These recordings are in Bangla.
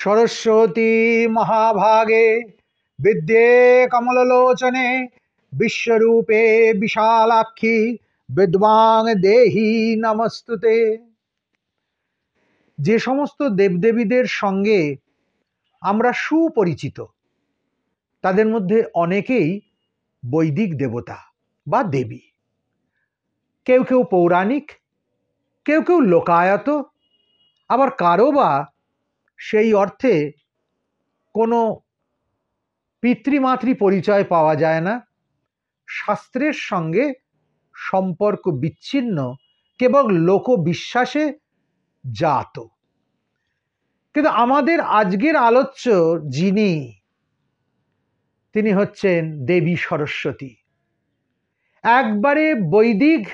सरस्वती महाभागे विद्ये कमललोचने विश्वरूपे विशालाक्षी विद्वांग देहि नमस्तुते। যে সমস্ত দেবদেবীদের সঙ্গে আমরা সুপরিচিত তাদের মধ্যে অনেকেই বৈদিক দেবতা বা দেবী। কেউ কেউ পৌরাণিক, কেউ কেউ লোকায়ত, আবার কারো বা সেই অর্থে কোনো পিতৃমাতৃ পরিচয় পাওয়া যায় না, শাস্ত্রের সঙ্গে সম্পর্ক বিচ্ছিন্ন, কেবল লোকবিশ্বাসে জাত। কিন্তু আমাদের আজকের আলোচ্য যিনি, তিনি হচ্ছেন দেবী সরস্বতী, একবারে বৈদিক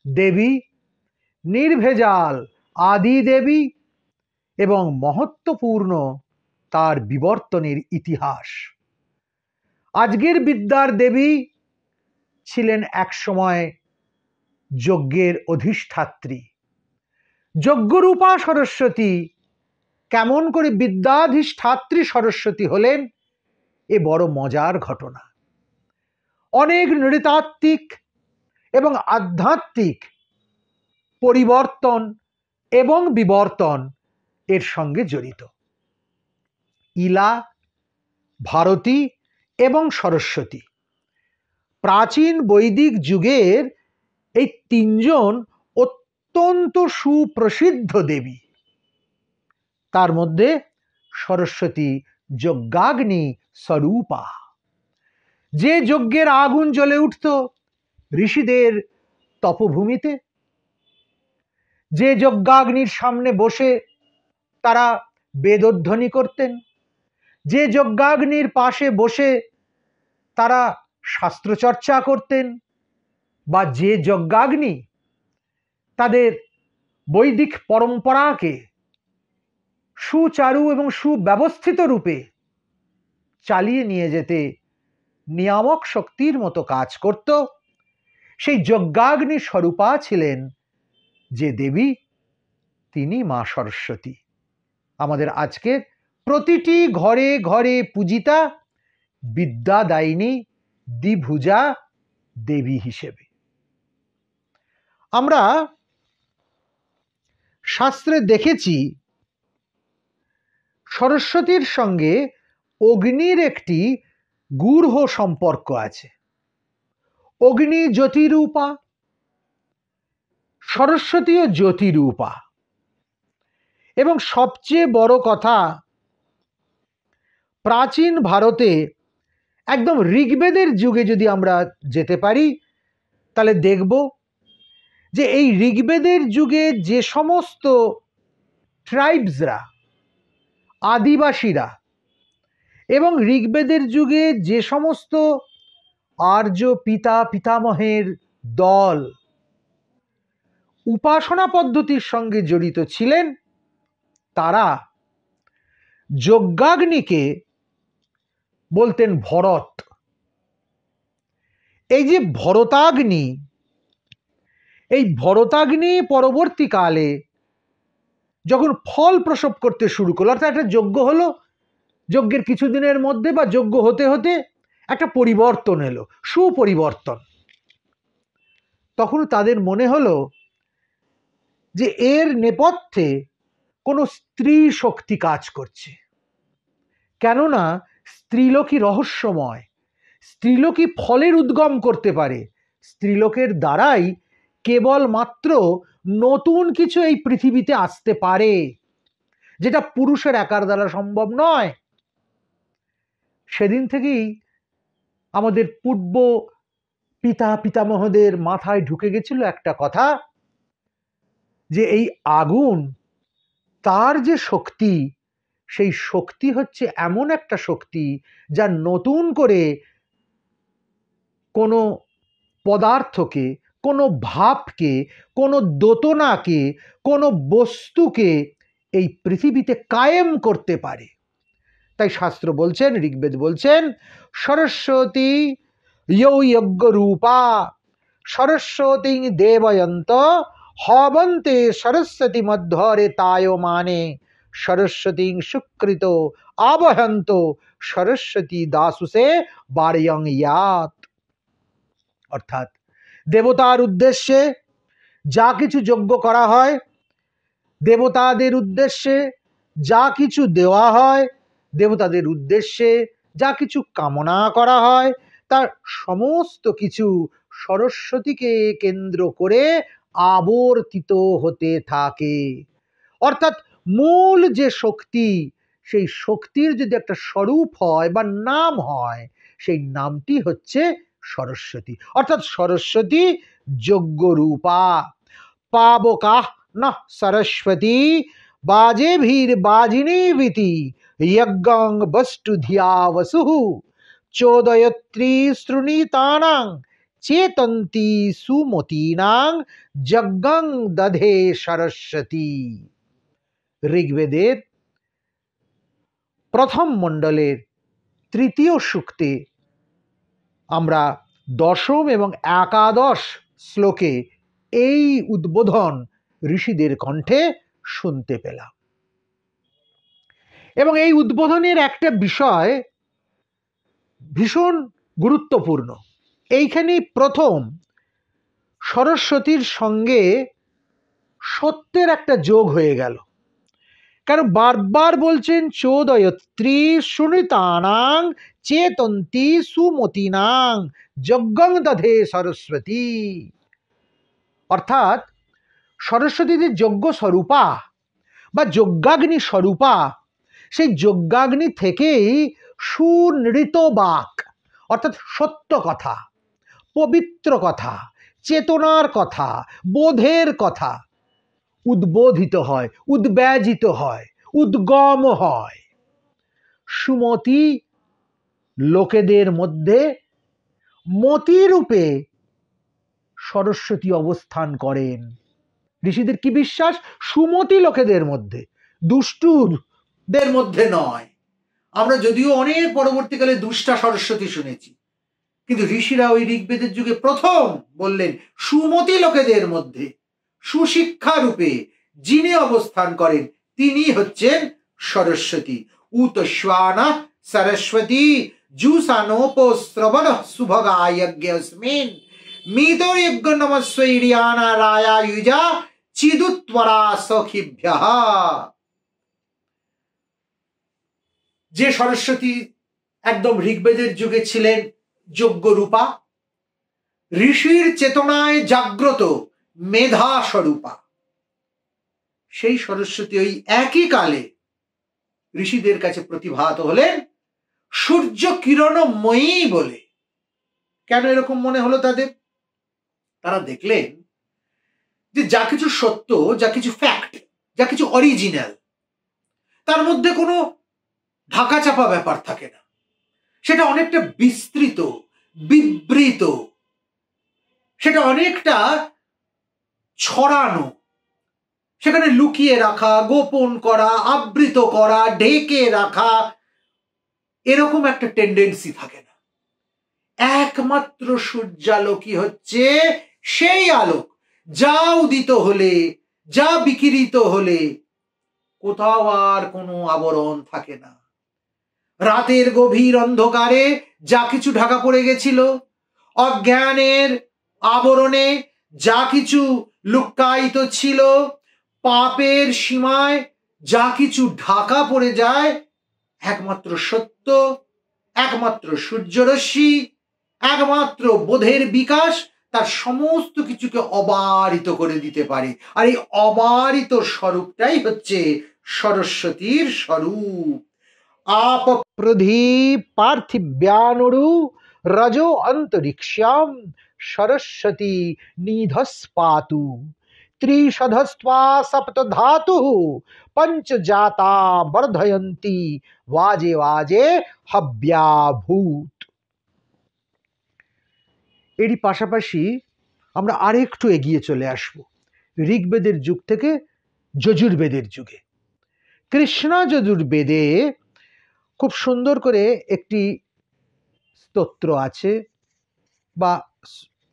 দেবী, নির্ভেজাল আদি দেবী এবং মহত্বপূর্ণ তার বিবর্তনের ইতিহাস। আজকের বিদ্যার দেবী ছিলেন একসময় যজ্ঞের অধিষ্ঠাত্রী। যজ্ঞরূপা সরস্বতী কেমন করে বিদ্যাধিষ্ঠাত্রী সরস্বতী হলেন, এ বড় মজার ঘটনা। অনেক নৃতাত্ত্বিক এবং আধ্যাত্মিক পরিবর্তন এবং বিবর্তন এর সঙ্গে জড়িত। ইলা, ভারতী এবং সরস্বতী প্রাচীন বৈদিক যুগের এই তিনজন অত্যন্ত সুপ্রসিদ্ধ দেবী। তার মধ্যে সরস্বতী যজ্ঞাগ্নি স্বরূপা। যে যজ্ঞের আগুন জ্বলে উঠত ঋষিদের তপভূমিতে, যে যজ্ঞাগ্নির সামনে বসে তারা বেদধ্বনি করতেন, যে যজ্ঞাগ্নির পাশে বসে তারা শাস্ত্রচর্চা করতেন, বা যে যজ্ঞাগ্নি তাদের বৈদিক পরম্পরাকে সুচারু এবং সুব্যবস্থিত রূপে চালিয়ে নিয়ে যেতে নিয়ামক শক্তির মতো কাজ করত, সেই যজ্ঞাগ্নি স্বরূপা ছিলেন যে দেবী, তিনি মা সরস্বতী। আমাদের আজকের প্রতিটি ঘরে ঘরে পূজিতা বিদ্যাদায়িনী দ্বিভুজা দেবী হিসেবে। আমরা শাস্ত্রে দেখেছি সরস্বতীর সঙ্গে অগ্নির একটি গূঢ় সম্পর্ক আছে। অগ্নি জ্যোতিরূপা, সরস্বতীও জ্যোতিরূপা। এবং সবচেয়ে বড় কথা, প্রাচীন ভারতে একদম ঋগ্বেদের যুগে যদি আমরা যেতে পারি তাহলে দেখব যে এই ঋগ্বেদের যুগে যে সমস্ত ট্রাইবসরা, আদিবাসীরা, এবং ঋগ্বেদের যুগে যে সমস্ত আর্য পিতা পিতামহের দল উপাসনা পদ্ধতির সঙ্গে জড়িত ছিলেন, তারা যজ্ঞাগ্নিকে বলতেন ভরত। এই যে ভরতাগ্নি, এই ভরতাগ্নি পরবর্তীকালে যখন ফল প্রসব করতে শুরু করলো, অর্থাৎ একটা যজ্ঞ হলো, যজ্ঞের কিছুদিনের মধ্যে বা যজ্ঞ হতে হতে একটা পরিবর্তন এলো, সুপরিবর্তন, তখন তাদের মনে হলো যে এর নেপথ্যে কোনো স্ত্রী শক্তি কাজ করছে। কেননা স্ত্রীলোকই রহস্যময়, স্ত্রীলোকই ফলের উদ্গম করতে পারে, স্ত্রীলোকের দ্বারাই কেবলমাত্র নতুন কিছু এই পৃথিবীতে আসতে পারে, যেটা পুরুষের একার দ্বারা সম্ভব নয়। সেদিন থেকেই আমাদের পূর্ব পিতা পিতামহদের মাথায় ঢুকে গেছিল একটা কথা, যে এই আগুন, তার যে শক্তি, সেই শক্তি হচ্ছে এমন একটা শক্তি যা নতুন করে কোনো পদার্থকে, কোনো ভাবকে, কোনো দোতনাকে, কোনো বস্তুকে এই পৃথিবীতে কায়েম করতে পারে। তাই শাস্ত্র বলছেন, ঋগ্বেদ বলছেন, সরস্বতী ইয়ৌ যজ্ঞরূপা সরস্বতী দেবয়ন্ত হবন্তে সরস্বতী মধ্যরে তায়মানে সরস্বতী সুকৃত আবহন্ত সরস্বতী দাসুসে বার্যং ইয়াত। অর্থাৎ দেবতার উদ্দেশ্যে যা কিছু যজ্ঞ করা হয়, দেবতাদের উদ্দেশ্যে যা কিছু দেওয়া হয়, দেবতাদের উদ্দেশ্যে যা কিছু কামনা করা হয়, তার সমস্ত কিছু সরস্বতীকে কেন্দ্র করে আবর্তিত হতে থাকে। অর্থাৎ মূল যে শক্তি, সেই শক্তির যদি একটা স্বরূপ হয় বা নাম হয়, সেই নামটি হচ্ছে সরস্বতী। অর্থাৎ সরস্বতী যজ্ঞরূপা। পাবকাহ না সরস্বতী বাজেভির বাজিনীবিতি যজ্ঞং বষ্টু ধিয়া বসুঃ চোদয়ত্রী শ্রুণীতানাং চেতন্তি সুমতীনাং যজ্ঞং দধে সরস্বতী। ঋগ্বেদের প্রথম মণ্ডলের তৃতীয় সূক্তে আমরা দশম এবং একাদশ শ্লোকে এই উদ্বোধন ঋষিদের কণ্ঠে শুনতে পেলাম। এবং এই উদ্বোধনের একটা বিষয় ভীষণ গুরুত্বপূর্ণ। এইখানে প্রথম সরস্বতীর সঙ্গে সত্যের একটা যোগ হয়ে গেল, কারণ বারবার বলছেন চোদয়ত্রী সুনিতানাং চেতন্তি সুমতীনাং যজ্ঞং দধে সরস্বতী। অর্থাৎ সরস্বতী যে যজ্ঞ স্বরূপা বা যজ্ঞাগ্নি স্বরূপা, সেই যজ্ঞাগ্নি থেকেই সুনৃত বাক অর্থাৎ সত্য কথা, পবিত্র কথা, চেতনার কথা, বোধের কথা উদ্বোধিত হয়, উদ্ব্যাজিত হয়, উদ্গম হয়। সুমতি লোকেদের মধ্যে মতিরূপে সরস্বতী অবস্থান করেন। ঋষিদের কি বিশ্বাস? সুমতি লোকেদের মধ্যে, দুষ্টুদের মধ্যে নয়। আমরা যদিও অনেক পরবর্তীকালে দুষ্টা সরস্বতী শুনেছি, কিন্তু ঋষিরা ওই ঋগ্বেদের যুগে প্রথম বললেন সুমতি লোকেদের মধ্যে সুশিক্ষা রূপে যিনি অবস্থান করেন তিনি হচ্ছেন সরস্বতী। উতশ্বানা সরস্বতী জুসানোপশ্রবণ শুভগায়জ্ঞস্মিন মিতো যজ্ঞ নমস্বৈরিয়ানা রায়া যুজা চিদুত্বরা সখিভ্যঃ। যে সরস্বতী একদম ঋগ্বেদের যুগে ছিলেন যজ্ঞরূপা, ঋষির চেতনায় জাগ্রত মেধা স্বরূপা, সেই সরস্বতী ওই একই কালে ঋষিদের কাছে প্রতিভাত হলেন সূর্য কিরণময়ী বলে। কেন এরকম মনে হলো তাদের? তারা দেখলেন যে যা কিছু সত্য, যা কিছু ফ্যাক্ট, যা কিছু অরিজিনাল, তার মধ্যে কোনো ঢাকা চাপা ব্যাপার থাকে না। সেটা অনেকটা বিস্তৃত, বিবৃত, সেটা অনেকটা ছড়ানো। সেখানে লুকিয়ে রাখা, গোপন করা, আবৃত করা, ঢেকে রাখা, এরকম একটা টেন্ডেন্সি থাকে না। একমাত্র সূর্যালোকই হচ্ছে সেই আলোক যা উদিত হলে, যা বিকিরিত হলে কোথাও আর কোনো আবরণ থাকে না। রাতের গভীর অন্ধকারে যা কিছু ঢাকা পড়ে গেছিল, অজ্ঞানের আবরণে যা কিছু লুক্কায়িত ছিল, পাপের সীমায় যা কিছু ঢাকা পড়ে যায়, একমাত্র সত্য, একমাত্র সূর্যরশ্মি, একমাত্র বোধের বিকাশ তার সমস্ত কিছুকে অবারিত করে দিতে পারে। আর এই অবারিত স্বরূপটাই হচ্ছে সরস্বতীর স্বরূপ। आप प्रदीप पार्थिव्यानुरु रजो अंतरिक्षाम सरस्वती निधस्पातु त्रिशधस्त्वा सप्त धातु पंच जाता वर्धयन्ति वाजे वाजे हव्याभूत। এরই পাশাপাশি আমরা আরেকটু এগিয়ে চলে আসব ঋগ্বেদের যুগ থেকে যজুর্বেদের যুগে। কৃষ্ণা যজুর্বেদে খুব সুন্দর করে একটি স্তোত্র আছে বা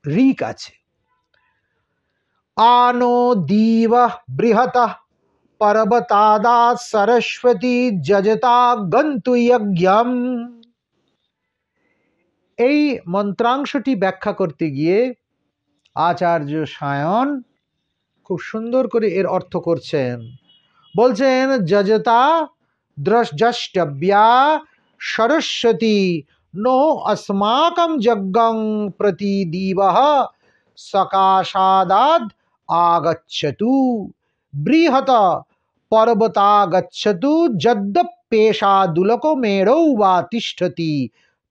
ঋক আছে। আনো দিব বৃহত पर्वतादात् सरस्वती যজতা গন্তু যজ্ঞম। এই মন্ত্রাংশটি ব্যাখ্যা করতে গিয়ে আচার্য সায়ন খুব সুন্দর করে এর অর্থ করছেন। বলছেন যজতা দ্রষ্টব্যা সরস্বতী নো अस्माकं যজ্ঞং প্রতি দিবঃ সকাশাদাদ আগচ্ছতু বৃহত পর্বতাগচ্ছতু যদ্যপ্যেষাদুলকো মেরৌ বা তিষ্ঠতি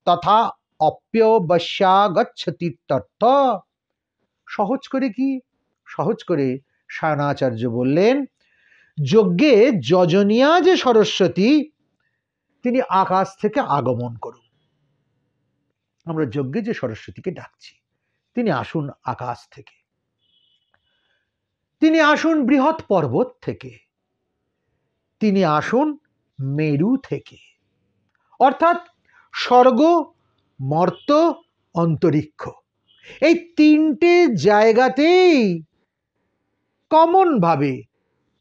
তথা অপ্যবশ্যাগচ্ছতি তত্ত্ব। সহজ করে কি? সহজ করে সায়নাচার্য বললেন, যজ্ঞে যজনিয়া যে সরস্বতী তিনি আকাশ থেকে আগমন করুন। আমরা যজ্ঞে যে সরস্বতীকে ডাকছি তিনি আসুন আকাশ থেকে, তিনি আসুন বৃহৎ পর্বত থেকে, তিনি আসুন মেরু থেকে, অর্থাৎ স্বর্গ, মর্ত, অন্তরিক্ষ এই তিনটে জায়গাতেই কমন ভাবে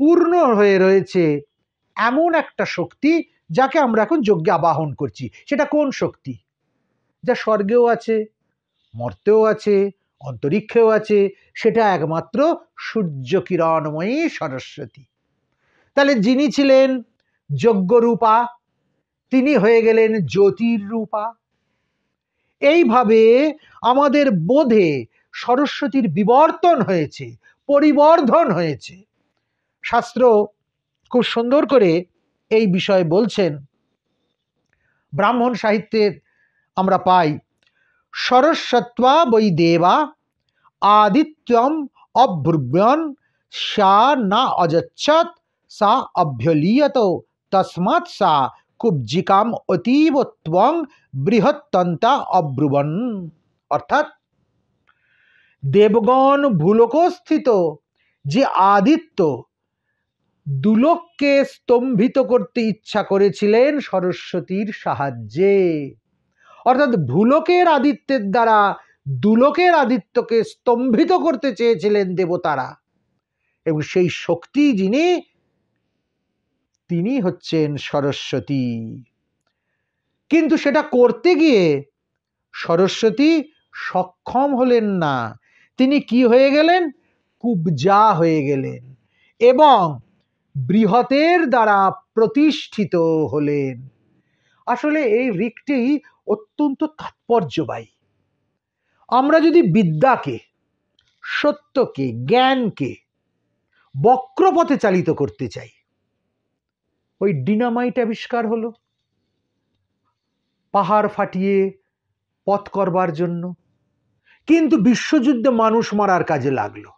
পূর্ণ হয়ে রয়েছে এমন একটা শক্তি যাকে আমরা এখন যজ্ঞে আবাহন করছি। সেটা কোন শক্তি? যা স্বর্গেও আছে, মর্তেও আছে, অন্তরিক্ষেও আছে, সেটা একমাত্র সূর্য কিরণময়ী সরস্বতী। তাহলে যিনি ছিলেন যজ্ঞরূপা তিনি হয়ে গেলেন জ্যোতির্রূপা। এইভাবে আমাদের বোধে সরস্বতীর বিবর্তন হয়েছে, পরিবর্ধন হয়েছে। শাস্ত্র খুব সুন্দর করে এই বিষয়ে বলছেন। ব্রাহ্মণ সাহিত্যের আমরা পাই সরস্বত্বা বৈ দেবা আদিত্যম অভ্রুবন সা না অযচ্ছত সা অভ্যলীয়ত তস্মাৎ সা কুব্জিকাম অতীব ত্বং বৃহত্তন্তা অব্রুবন। অর্থাৎ দেবগণ ভূলোকস্থিত যে আদিত্য দুলোককে স্তম্ভিত করতে ইচ্ছা করেছিলেন সরস্বতীর সাহায্যে, অর্থাৎ ভূলোকের আদিত্যের দ্বারা দুলোকের আদিত্যকে স্তম্ভিত করতে চেয়েছিলেন দেবতারা, এবং সেই শক্তি যিনি তিনি হচ্ছেন সরস্বতী। কিন্তু সেটা করতে গিয়ে সরস্বতী সক্ষম হলেন না। তিনি কি হয়ে গেলেন? কুব্জা হয়ে গেলেন এবং বৃহতের দ্বারা প্রতিষ্ঠিত হলেন। আসলে এই ঋকটি অত্যন্ত তাৎপর্যবাহী। আমরা যদি বিদ্যাকে, সত্যকে, জ্ঞানকে বক্রপথে চালিত করতে চাই, ওই ডিনামাইট আবিষ্কার হলো পাহাড় ফাটিয়ে পথ করবার জন্য, কিন্তু বিশ্বযুদ্ধে মানুষ মারার কাজে লাগলো।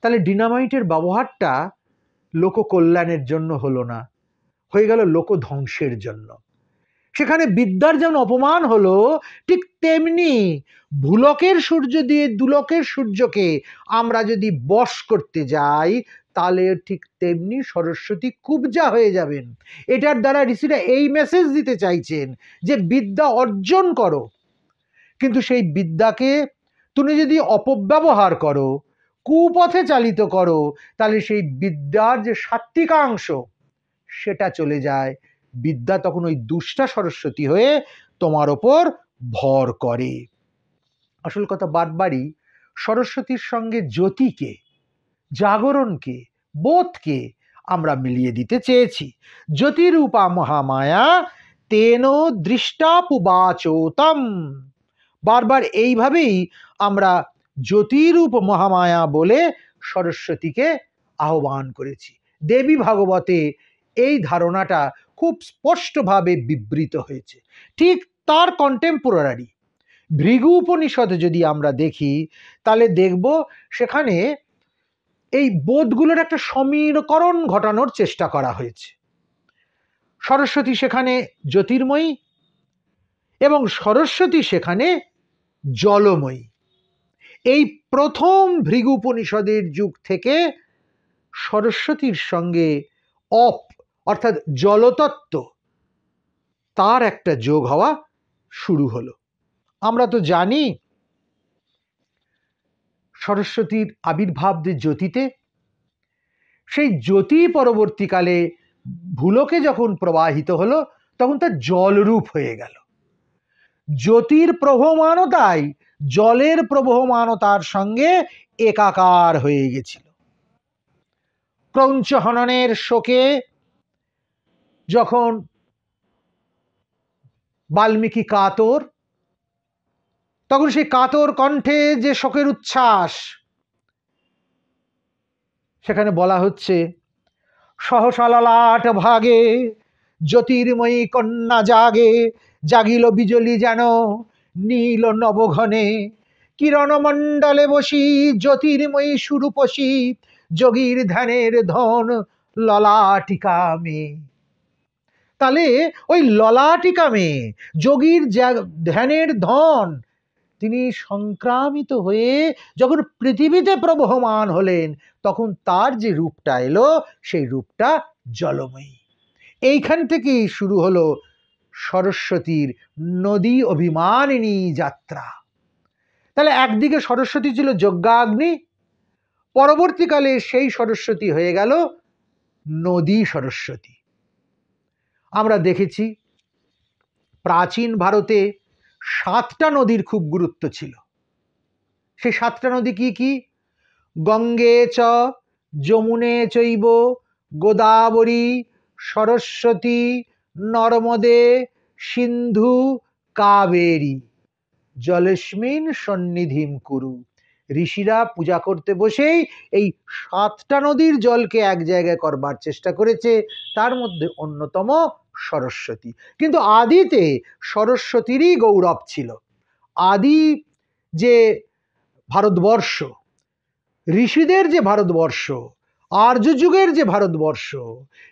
তাহলে ডিনামাইটের ব্যবহারটা লোককল্যাণের জন্য হলো না, হয়ে গেল লোক ধ্বংসের জন্য। সেখানে বিদ্যার যেমন অপমান হলো, ঠিক তেমনি ভূলোকের সূর্য দিয়ে দুলোকের সূর্যকে আমরা যদি বশ করতে যাই তাহলে ঠিক তেমনি সরস্বতী কুব্জা হয়ে যাবেন। এটার দ্বারা ঋষিরা এই মেসেজ দিতে চাইছেন যে বিদ্যা অর্জন করো, কিন্তু সেই বিদ্যাকে তুমি যদি অপব্যবহার করো, কুপথে চালিত করো, তাহলে সেই বিদ্যার যে সাত্ত্বিকাংশ সেটা চলে যায়। বিদ্যা তখন ওই দুষ্টা সরস্বতী হয়ে তোমার ওপর ভর করে। আসল কথা, বারবারই সরস্বতীর সঙ্গে জ্যোতিকে, জাগরণকে, বোধকে আমরা মিলিয়ে দিতে চেয়েছি। জ্যোতিরূপা মহামায়া তেন দৃষ্টাপুবাচোতম। বারবার এইভাবেই আমরা জ্যোতিরূপ মহামায়া বলে সরস্বতীকে আহ্বান করেছি। দেবী ভাগবতে এই ধারণাটা খুব স্পষ্টভাবে বিবৃত হয়েছে। ঠিক তার কন্টেম্পোরারি ভৃগু উপনিষদে যদি আমরা দেখি তাহলে দেখব সেখানে এই বোধগুলোর একটা সমীকরণ ঘটানোর চেষ্টা করা হয়েছে। সরস্বতী সেখানে জ্যোতির্ময়ী এবং সরস্বতী সেখানে জলময়ী। এই প্রথম ভৃগু উপনিষদের যুগ থেকে সরস্বতীর সঙ্গে অর্থাৎ জলতত্ত্ব তার একটা যোগ হওয়া শুরু হলো। আমরা তো জানি সরস্বতীর আবির্ভাব যে জ্যোতিতে, সেই জ্যোতি পরবর্তীকালে ভূলোকে যখন প্রবাহিত হলো তখন তা জলরূপ হয়ে গেল। জ্যোতির প্রবহমানতাই জলের প্রবহমানতার সঙ্গে একাকার হয়ে গেছিল। ক্রৌঞ্চ হননের শোকে যখন বাল্মীকি কাতর, তখন সেই কাতর কণ্ঠে যে শোকের উচ্ছ্বাস, সেখানে বলা হচ্ছে সহসা ললাট ভাগে জ্যোতির্ময়ী কন্যা জাগে, জাগিল বিজলি যেন নীল নবঘনে, কিরণ মণ্ডলে বসি জ্যোতির্ময়ী সুরূপসী, যোগীর ধ্যানের ধন ললাটিকা মে। তাহলে ওই ললাটিকা মে, যোগীর ধ্যানের ধন, তিনি সংক্রামিত হয়ে যখন পৃথিবীতে প্রবহমান হলেন তখন তার যে রূপটা এলো সেই রূপটা জলময়ী। এইখান থেকেই শুরু হলো সরস্বতীর নদী অভিমানিনী যাত্রা। তাহলে একদিকে সরস্বতী ছিল যজ্ঞাগ্নি, পরবর্তীকালে সেই সরস্বতী হয়ে গেল নদী সরস্বতী। আমরা দেখেছি প্রাচীন ভারতে 7টা নদীর খুব গুরুত্ব ছিল। সেই 7টা নদী কি কি? গঙ্গে চ যমুনে চৈব গোদাবরী সরস্বতী নর্মদে সিন্ধু কাবেরী জলেস্মিন সন্নিধিম কুরু। ঋষিরা পূজা করতে বসেই এই 7টা নদীর জলকে এক জায়গায় করবার চেষ্টা করেছে, তার মধ্যে অন্যতম সরস্বতী। কিন্তু আদিতে সরস্বতীরই গৌরব ছিল। আদি যে ভারতবর্ষ, ঋষিদের যে ভারতবর্ষ, আর্য যুগের যে ভারতবর্ষ,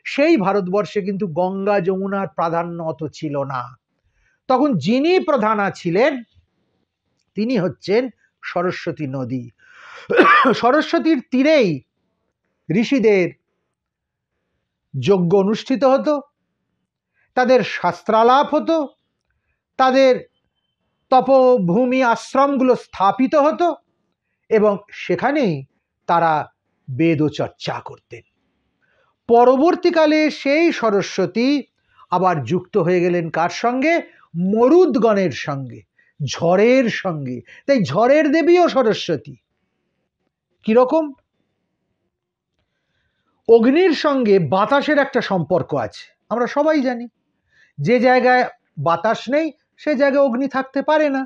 সেই ভারতবর্ষে কিন্তু গঙ্গা যমুনার প্রাধান্য অত ছিল না। তখন যিনি প্রধানা ছিলেন তিনি হচ্ছেন সরস্বতী নদী। সরস্বতীর তীরেই ঋষিদের যজ্ঞ অনুষ্ঠিত হতো, তাদের শাস্ত্রালাপ হতো, তাদের তপভূমি আশ্রমগুলো স্থাপিত হতো এবং সেখানেই তারা বেদও চর্চা করতেন। পরবর্তীকালে সেই সরস্বতী আবার যুক্ত হয়ে গেলেন কার সঙ্গে? মরুদ্গণের সঙ্গে, ঝড়ের সঙ্গে। তাই ঝড়ের দেবীও সরস্বতী। কিরকম? অগ্নির সঙ্গে বাতাসের একটা সম্পর্ক আছে, আমরা সবাই জানি। যে জায়গায় বাতাস নেই সে জায়গায় অগ্নি থাকতে পারে না।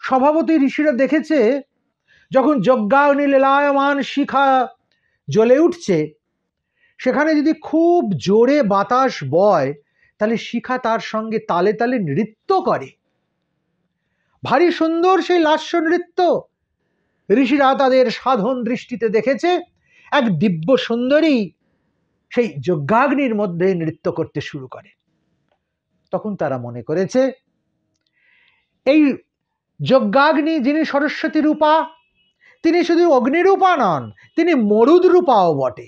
স্বভাবতই ঋষিরা দেখেছে যখন যজ্ঞাগ্নি লীলায়মান শিখা জ্বলে উঠছে, সেখানে যদি খুব জোরে বাতাস বয় তাহলে শিখা তার সঙ্গে তালে তালে নৃত্য করে। ভারী সুন্দর সেই লাস্য নৃত্য ঋষিরা তাদের সাধন দৃষ্টিতে দেখেছে। এক দিব্য সুন্দরী সেই যজ্ঞাগ্নির মধ্যে নৃত্য করতে শুরু করে। তখন তারা মনে করেছে এই যজ্ঞাগ্নি যিনি সরস্বতী রূপা, তিনি শুধু অগ্নিরূপা নন, তিনি মরুদ রূপাও বটে,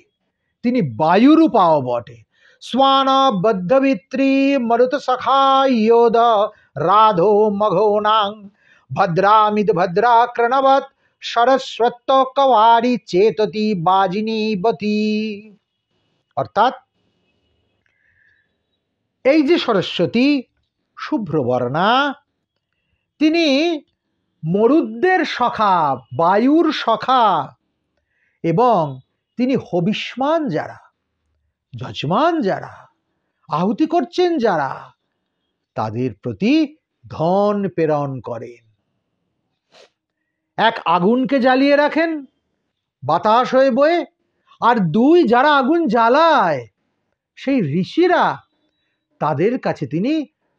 তিনি বায়ু রূপাও বটে। স্বান বদ্ধবিত্রী মরুত সখা ইয়োদ রাধো মঘোনাং ভদ্রামিদ ভদ্রাকর্ণবৎ সরস্বত কওয়ারি চেততি বাজিনীবতী। অর্থাৎ এই যে সরস্বতী শুভ্রবর্ণা, তিনি মরুদ্দের সখা, বায়ুর সখা, এবং তিনি হবিষ্মান যারা, যজমান যারা, আহুতি করছেন যারা, তাদের প্রতি ধন প্রেরণ করেন। এক আগুনকে জ্বালিয়ে রাখেন বাতাস হয়ে বয়ে, আর দুই যারা আগুন জ্বালায় সেই ঋষিরা, তাদের কাছে তিনি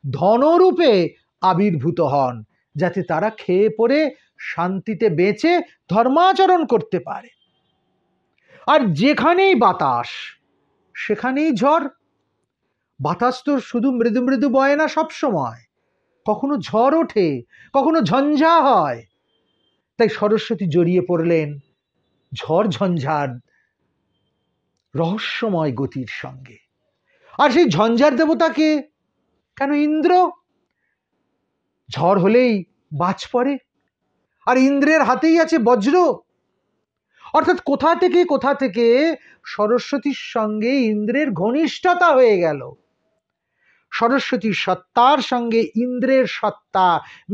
ধনরূপে আবির্ভূত হন, যাতে তারা খেয়ে পরে শান্তিতে বেঁচে ধর্মাচরণ করতে পারে। আর যেখানেই বাতাস সেখানেই ঝড়। বাতাস তো শুধু মৃদু মৃদু বয় না সব সময়, কখনো ঝড় ওঠে, কখনো ঝঞ্ঝা হয়। তাই সরস্বতী জড়িয়ে পড়লেন ঝড় ঝঞ্ঝার রহস্যময় গতির সঙ্গে। আর সেই ঝঞ্ঝার দেবতাকে কেন? ইন্দ্র। ঝড় হলেই বাজ পড়ে, আর ইন্দ্রের হাতেই আছে বজ্র। অর্থাৎ কোথা থেকে সরস্বতীর সঙ্গে ইন্দ্রের ঘনিষ্ঠতা হয়ে গেল। সরস্বতীর সত্তার সঙ্গে ইন্দ্রের সত্তা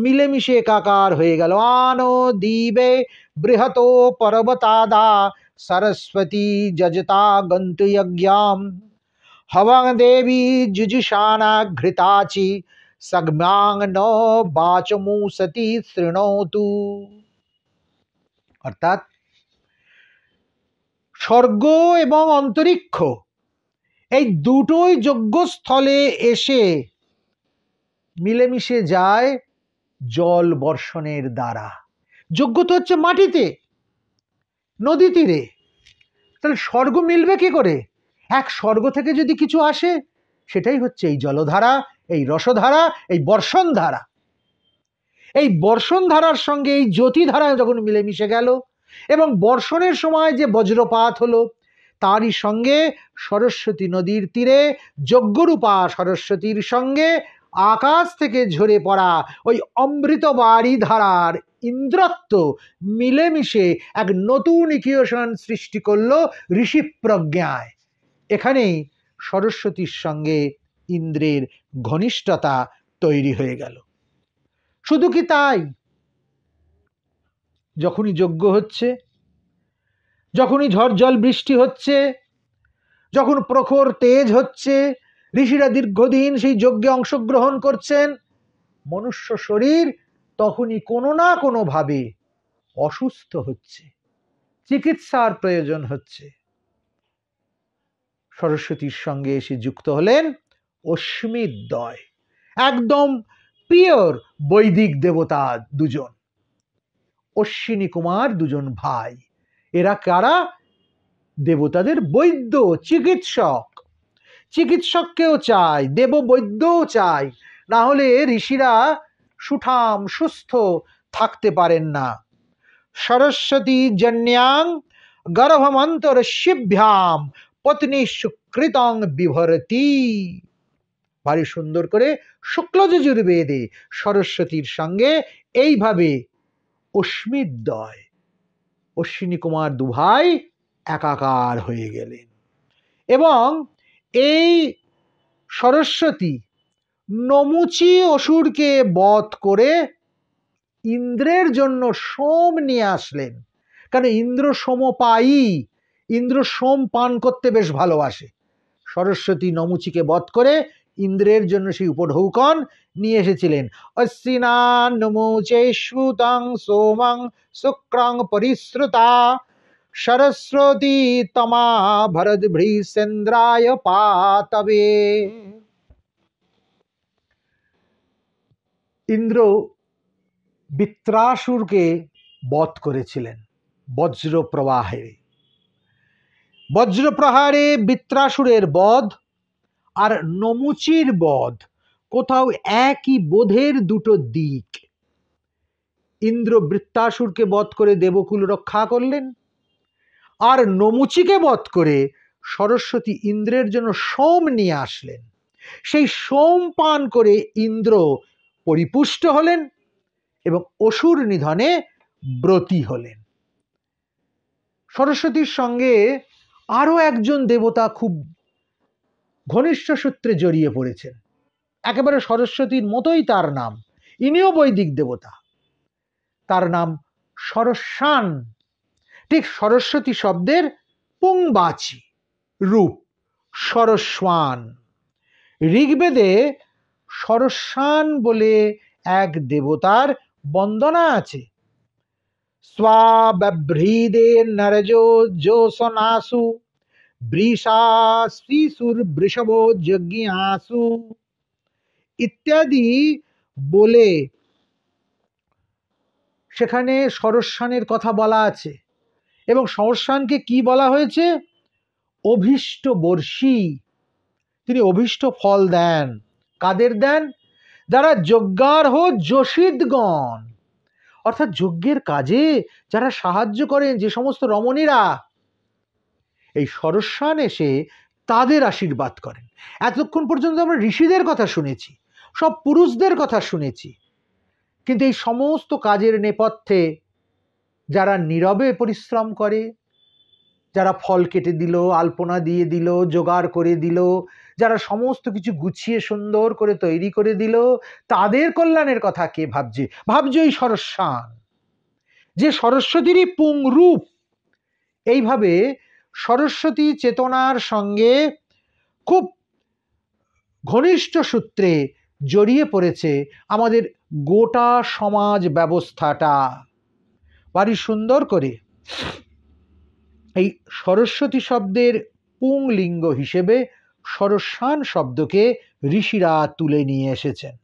মিলেমিশে একাকার হয়ে গেল। আনো দ্বীপে বৃহতো পর্বতাদা সরস্বতী যজতা গন্তু যজ্ঞাম হবং দেবী যুজুষানা ঘৃতাচি সগ্ম্যাং ন বাচমুসতি শৃণোতু। অর্থাৎ স্বর্গ এবং অন্তরিক্ষ এই দুটোই যজ্ঞস্থলে এসে মিলেমিশে যায় জল বর্ষণের দ্বারা। যজ্ঞ তো হচ্ছে মাটিতে, নদী তীরে, তাহলে স্বর্গ মিলবে কি করে? এক স্বর্গ থেকে যদি কিছু আসে সেটাই হচ্ছে এই জলধারা, এই রসধারা, এই বর্ষণ ধারা। এই বর্ষণ ধারার সঙ্গে এই জ্যোতিধারা যখন মিলেমিশে গেল এবং বর্ষণের সময় যে বজ্রপাত হলো তারই সঙ্গে সরস্বতী নদীর তীরে যজ্ঞরূপা সরস্বতীর সঙ্গে আকাশ থেকে ঝরে পড়া ওই অমৃতবাড়ি ধারার ইন্দ্রত্ব মিলেমিশে এক নতুন ইকুয়েশন সৃষ্টি করলো ঋষি প্রজ্ঞায়। এখানেই সরস্বতীর সঙ্গে ইন্দ্রের ঘনিষ্ঠতা তৈরি হয়ে গেল। শুধু কি তাই? যখনই যজ্ঞ হচ্ছে, যখনই ঝড় জল বৃষ্টি হচ্ছে, যখন প্রখর তেজ হচ্ছে, ঋষিরা দীর্ঘদিন সেই যজ্ঞে অংশগ্রহণ করছেন, মনুষ্য শরীর তখনই কোনো না কোনো ভাবে অসুস্থ হচ্ছে, চিকিৎসার প্রয়োজন হচ্ছে। সরস্বতীর সঙ্গে এসে যুক্ত হলেন অশ্মিদ্বয়, একদম পিওর বৈদিক দেবতা দুজন, অশ্বিনী কুমার, দুজন ভাই। এরা কারা? দেবতাদের বৈদ্য, চিকিৎসক। চিকিৎসককেও চাই, দেব বৈদ্যও চাই, না হলে ঋষিরা সুঠাম সুস্থ থাকতে পারেন না। সরস্বতী জন্যাং গর্ভমন্তরশিভ্যাম পত্নী সুকৃতং বিভরতি। ভারী সুন্দর করে শুক্ল যজুর্বেদে সরস্বতীর সঙ্গে এইভাবে অশ্মিদ্বয়, অশ্বিনী কুমার দুভাই একাকার হয়ে গেলেন। এবং এই সরস্বতী নমুচি অসুরকে বধ করে ইন্দ্রের জন্য সোম নিয়ে আসলেন। কারণ ইন্দ্র সোমপায়ী, ইন্দ্র সোম পান করতে বেশ ভালোবাসে। সরস্বতী নমুচিকে বধ করে ইন্দ্রের জন্য সেই উপঢৌকন নিয়ে এসেছিলেন। অশ্বিনা নমুচে শ্রুতং সোমং শুক্রং পরিশ্রুতা সরস্বতী তমা ভরদ্ভৃষেন্দ্রায় পাতবে। ইন্দ্র বৃত্রাসুরকে বধ করেছিলেন বজ্রপ্রবাহে। বজ্রপ্রহারে বৃত্রাসুরের বধ আর নমুচির বধ কোথাও একই বোধের দুটো দিক। ইন্দ্র বৃত্রাসুরকে বধ করে দেবকুল রক্ষা করলেন, আর নমুচিকে বধ করে সরস্বতী ইন্দ্রের জন্য সোম নিয়ে আসলেন। সেই সোম পান করে ইন্দ্র পরিপুষ্ট হলেন এবং অসুর নিধনে ব্রতী হলেন। সরস্বতীর সঙ্গে আরো একজন দেবতা খুব ঘনিষ্ঠ সূত্রে জড়িয়ে পড়েছেন, একেবারে সরস্বতীর মতোই তার নাম, ইনিও বৈদিক দেবতা। তার নাম সরস্বান, ঠিক সরস্বতী শব্দের পুংবাচী রূপ সরস্বান। ঋগ্বেদে সরস্বান বলে এক দেবতার বন্দনা আছে। স্বাবভ্রীদে নরজো যোসনাসু বৃষা শ্রীসুর বৃষভ যজ্ঞাসু ইত্যাদি বলে সেখানে সরস্বানের কথা বলা আছে। এবং সরস্বানকে কি বলা হয়েছে? অভীষ্ট বর্ষী। তিনি অভীষ্ট ফল দেন। কাদের দেন? যারা যজ্ঞার্হ যোষিদগণ, অর্থাৎ যজ্ঞের কাজে যারা সাহায্য করেন, যে সমস্ত রমণীরা, এই সরস্বান এসে তাদের আশীর্বাদ করেন। এতক্ষণ পর্যন্ত আমরা ঋষিদের কথা শুনেছি, সব পুরুষদের কথা শুনেছি, কিন্তু এই সমস্ত কাজের নেপথ্যে যারা নীরবে পরিশ্রম করে, যারা ফল কেটে দিল, আলপনা দিয়ে দিল, জোগাড় করে দিল, যারা সমস্ত কিছু গুছিয়ে সুন্দর করে তৈরি করে দিল, তাদের কল্যাণের কথা কে ভাবছে? ভাবছে ওই সরস্বান, যে সরস্বতীরই পুংরূপ। এইভাবে সরস্বতী চেতনার সঙ্গে খুব ঘনিষ্ঠ সূত্রে জড়িয়ে পড়েছে আমাদের গোটা সমাজ ব্যবস্থাটা। ভারী সুন্দর করে এই সরস্বতী শব্দের পুংলিঙ্গ হিসেবে সরস্বান শব্দকে ঋষিরা তুলে নিয়ে এসেছেন।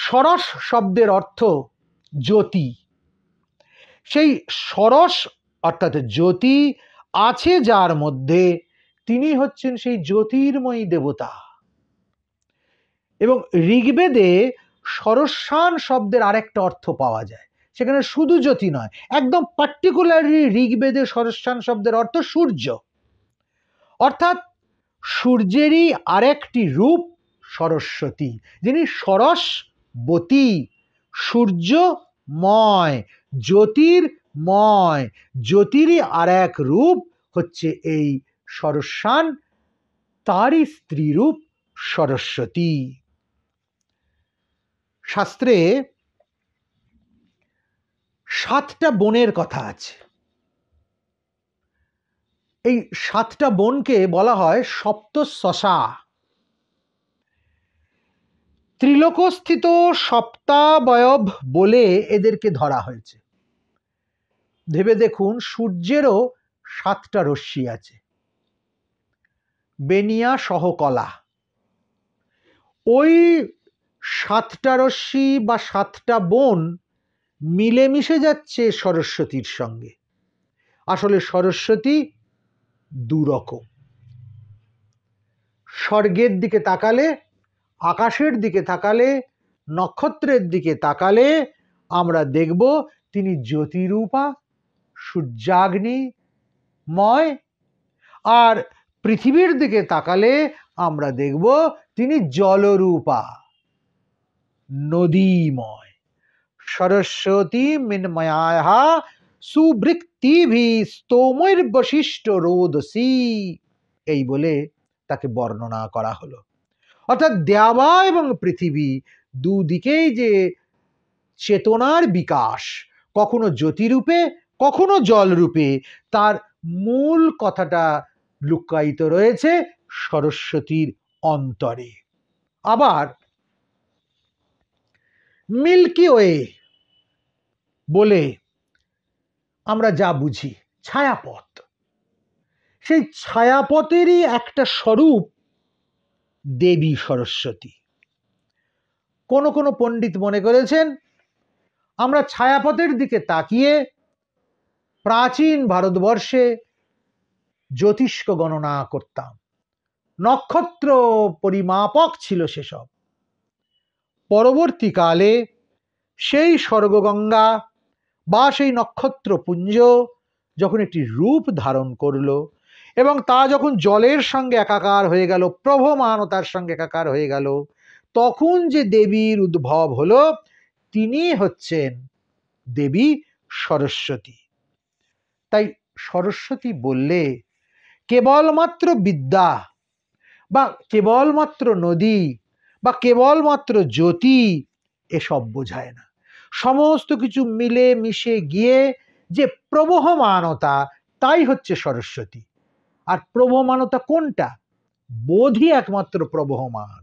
সরস শব্দের অর্থ জ্যোতি। সেই সরস অর্থাৎ জ্যোতি আছে যার মধ্যে, তিনি হচ্ছেন সেই জ্যোতির্ময়ী দেবতা। এবং ঋগ্বেদে সরস্বান শব্দের আরেকটা অর্থ পাওয়া যায়, সেখানে শুধু জ্যোতি নয়, একদম পার্টিকুলারলি ঋগ্বেদে সরস্বান শব্দের অর্থ সূর্য। অর্থাৎ সূর্যেরই আরেকটি রূপ সরস্বতী, যিনি সরসবতী, সূর্যময়, জ্যোতির্ময়। জ্যোতিরই আর এক রূপ হচ্ছে এই সরস্বান, তারই স্ত্রী রূপ সরস্বতী। শাস্ত্রে 7টা বনের কথা আছে। এই 7টা বনকে বলা হয় সপ্তশশা। ত্রিলোকস্থিত সপ্তাবয়ব বলে এদেরকে ধরা হয়েছে। ভেবে দেখুন, সূর্যেরও 7টা রশ্মি আছে, বেনিয়া সহকলা। ওই 7টা রশ্মি বা 7টা বন মিলেমিশে যাচ্ছে সরস্বতীর সঙ্গে। আসলে সরস্বতী দুরকম। স্বর্গের দিকে তাকালে, আকাশের দিকে তাকালে, নক্ষত্রের দিকে তাকালে আমরা দেখব তিনি জ্যোতিরূপা, সূর্যাগ্নিময়। আর পৃথিবীর দিকে তাকালে আমরা দেখব তিনি জলরূপা, নদীময়। সরস্বতী মিন্ময়া সুবৃক্তিভি স্তোমৈর্বশিষ্ট রোদসী, এই বলে তাকে বর্ণনা করা হলো। অর্থাৎ দেবা এবং পৃথিবী দুদিকেই যে চেতনার বিকাশ, কখনো জ্যোতিরূপে কখনো জলরূপে, তার মূল কথাটা লুকায়িত রয়েছে সরস্বতীর অন্তরে। আবার মিল্কি ওয়ে বলে আমরা যা বুঝি, ছায়াপথ, সেই ছায়াপথেরই একটা স্বরূপ দেবী সরস্বতী। কোন কোন পণ্ডিত মনে করেছেন আমরা ছায়াপথের দিকে তাকিয়ে প্রাচীন ভারতবর্ষে জ্যোতিষ্ক গণনা করতাম, নক্ষত্র পরিমাপক ছিল সেসব। পরবর্তীকালে সেই স্বর্গগঙ্গা বা সেই নক্ষত্রপুঞ্জ যখন একটি রূপ ধারণ করলো এবং তা যখন জলের সঙ্গে একাকার হয়ে গেল, প্রভমানতার সঙ্গে একাকার হয়ে গেল, তখন যে দেবীর উদ্ভব হলো, তিনি হচ্ছেন দেবী সরস্বতী। তাই সরস্বতী বললে কেবলমাত্র বিদ্যা বা কেবলমাত্র নদী বা কেবলমাত্র জ্যোতি এসব বোঝায় না। সমস্ত কিছু মিলে মিশে গিয়ে যে প্রবহমানতা, তাই হচ্ছে সরস্বতী। আর প্রবহমানতা কোনটা? বোধই একমাত্র প্রবহমান,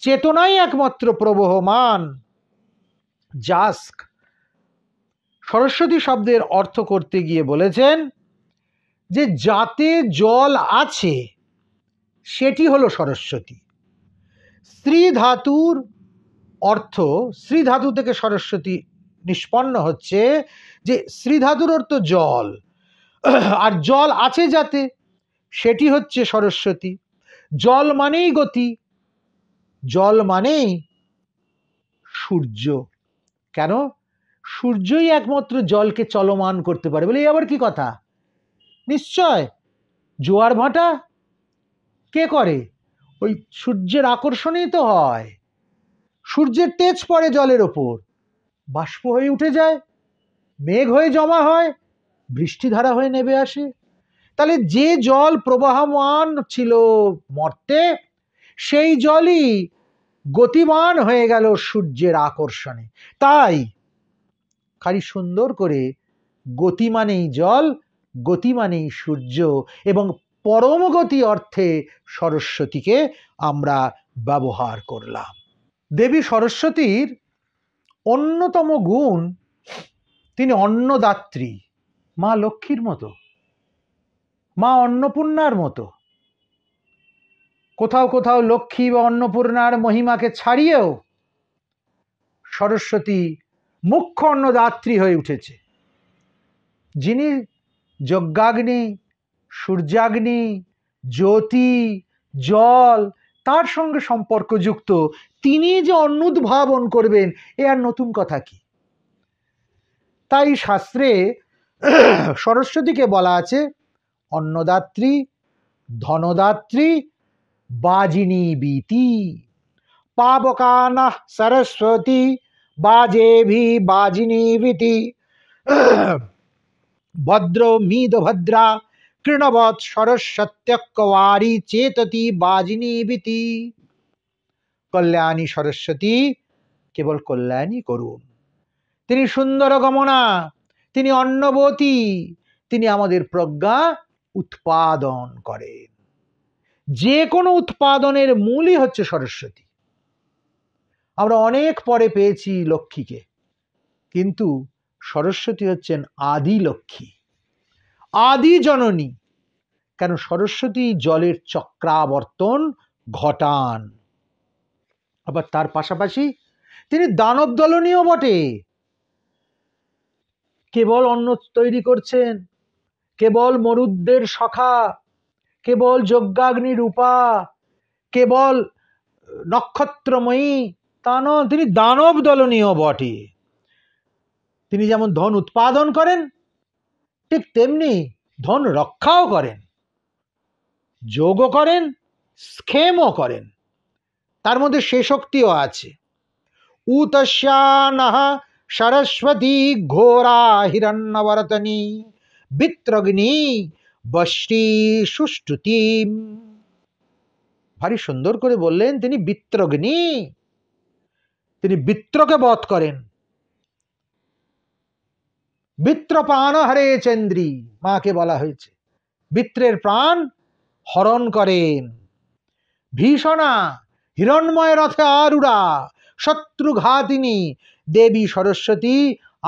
চেতনাই একমাত্র প্রবহমান। জাস্ক সরস্বতী শব্দের অর্থ করতে গিয়ে বলেছেন যে যাতে জল আছে সেটি হলো সরস্বতী। স্ত্রী ধাতুর অর্থ, স্ত্রী ধাতু থেকে সরস্বতী নিষ্পন্ন হচ্ছে, যে স্ত্রী ধাতুর অর্থ জল, আর জল আছে যাতে, সেটি হচ্ছে সরস্বতী। জল মানেই গতি, জল মানেই সূর্য। কেন? সূর্যই একমাত্র জলকে চলমান করতে পারে। বলে আবার কি কথা? নিশ্চয়, জোয়ার ভাটা কে করে? ওই সূর্যের আকর্ষণই তো হয়। সূর্যের তেজ পড়ে জলের ওপর, বাষ্প হয়ে উঠে যায়, মেঘ হয়ে জমা হয়, বৃষ্টিধারা হয়ে নেমে আসে। তাহলে যে জল প্রবাহমান ছিল মর্তে, সেই জলই গতিমান হয়ে গেল সূর্যের আকর্ষণে। তাই খালি সুন্দর করে গতি মানেই জল, গতি মানেই সূর্য, এবং পরম গতি অর্থে সরস্বতীকে আমরা ব্যবহার করলাম। দেবী সরস্বতীর অন্যতম গুণ, তিনি অন্নদাত্রী, মা লক্ষ্মীর মতো, মা অন্নপূর্ণার মতো। কোথাও কোথাও লক্ষ্মী বা অন্নপূর্ণার মহিমাকে ছাড়িয়েও সরস্বতী মুখ্য অন্নদাত্রী হয়ে উঠেছে, যিনি যজ্ঞাগ্নি, সূর্যাগ্নি, জ্যোতি, জল তার সঙ্গে সম্পর্কযুক্ত, তিনি যে অন্ন উদ্ভাবন করবেন এ আর নতুন কথা কি। তাই শাস্ত্রে সরস্বতীকে বলা আছে অন্নদাত্রী, ধনদাত্রী, বাজিনী বীতি। পাবকানা সরস্বতী বাজেভি বাজিনী বীতি। ভদ্র মিদ ভদ্রা কৃণবৎ সরস্বত্যকওয়ারি চেততি বাজিনী বীতি। কল্যাণী সরস্বতী কেবল কল্যাণী করুন। তিনি সুন্দর গমনা, তিনি অন্নবতী, তিনি আমাদের প্রজ্ঞা উৎপাদন করেন। যে কোনো উৎপাদনের মূলই হচ্ছে সরস্বতী। আমরা অনেক পরে পেয়েছি লক্ষ্মীকে, কিন্তু সরস্বতী হচ্ছেন আদি লক্ষ্মী, আদি জননী। কেন? সরস্বতী জলের চক্রাবর্তন ঘটান। আবার তার পাশাপাশি তিনি দানব দলনীয় বটে। কেবল অন্ন তৈরি করছেন, কেবল মরুদ্দের সখা, কেবল যজ্ঞাগ্নি রূপা, কেবল নক্ষত্রময়ী তা নন, তিনি দানব দলনীয় বটে। তিনি যেমন ধন উৎপাদন করেন, ঠিক তেমনি ধন রক্ষাও করেন, যোগও করেন, স্ক্ষেমও করেন। তার মধ্যে সে শক্তিও আছে। উতস্যানঃ সরস্বতী ঘোরা হিরণ্যবর্তনী বিত্রগ্নি বষ্টি সুষ্টুতিম। ভারী সুন্দর করে বললেন, তিনি বিত্রগ্নি, তিনি বিত্রকে বধ করেন। বিত্রপান হরে চন্দ্রী, মাকে বলা হয়েছে, বিত্রের প্রাণ হরণ করেন। ভীষণা হিরণ্ময় রথে আরূঢ়া শত্রুঘাতিনী দেবী সরস্বতী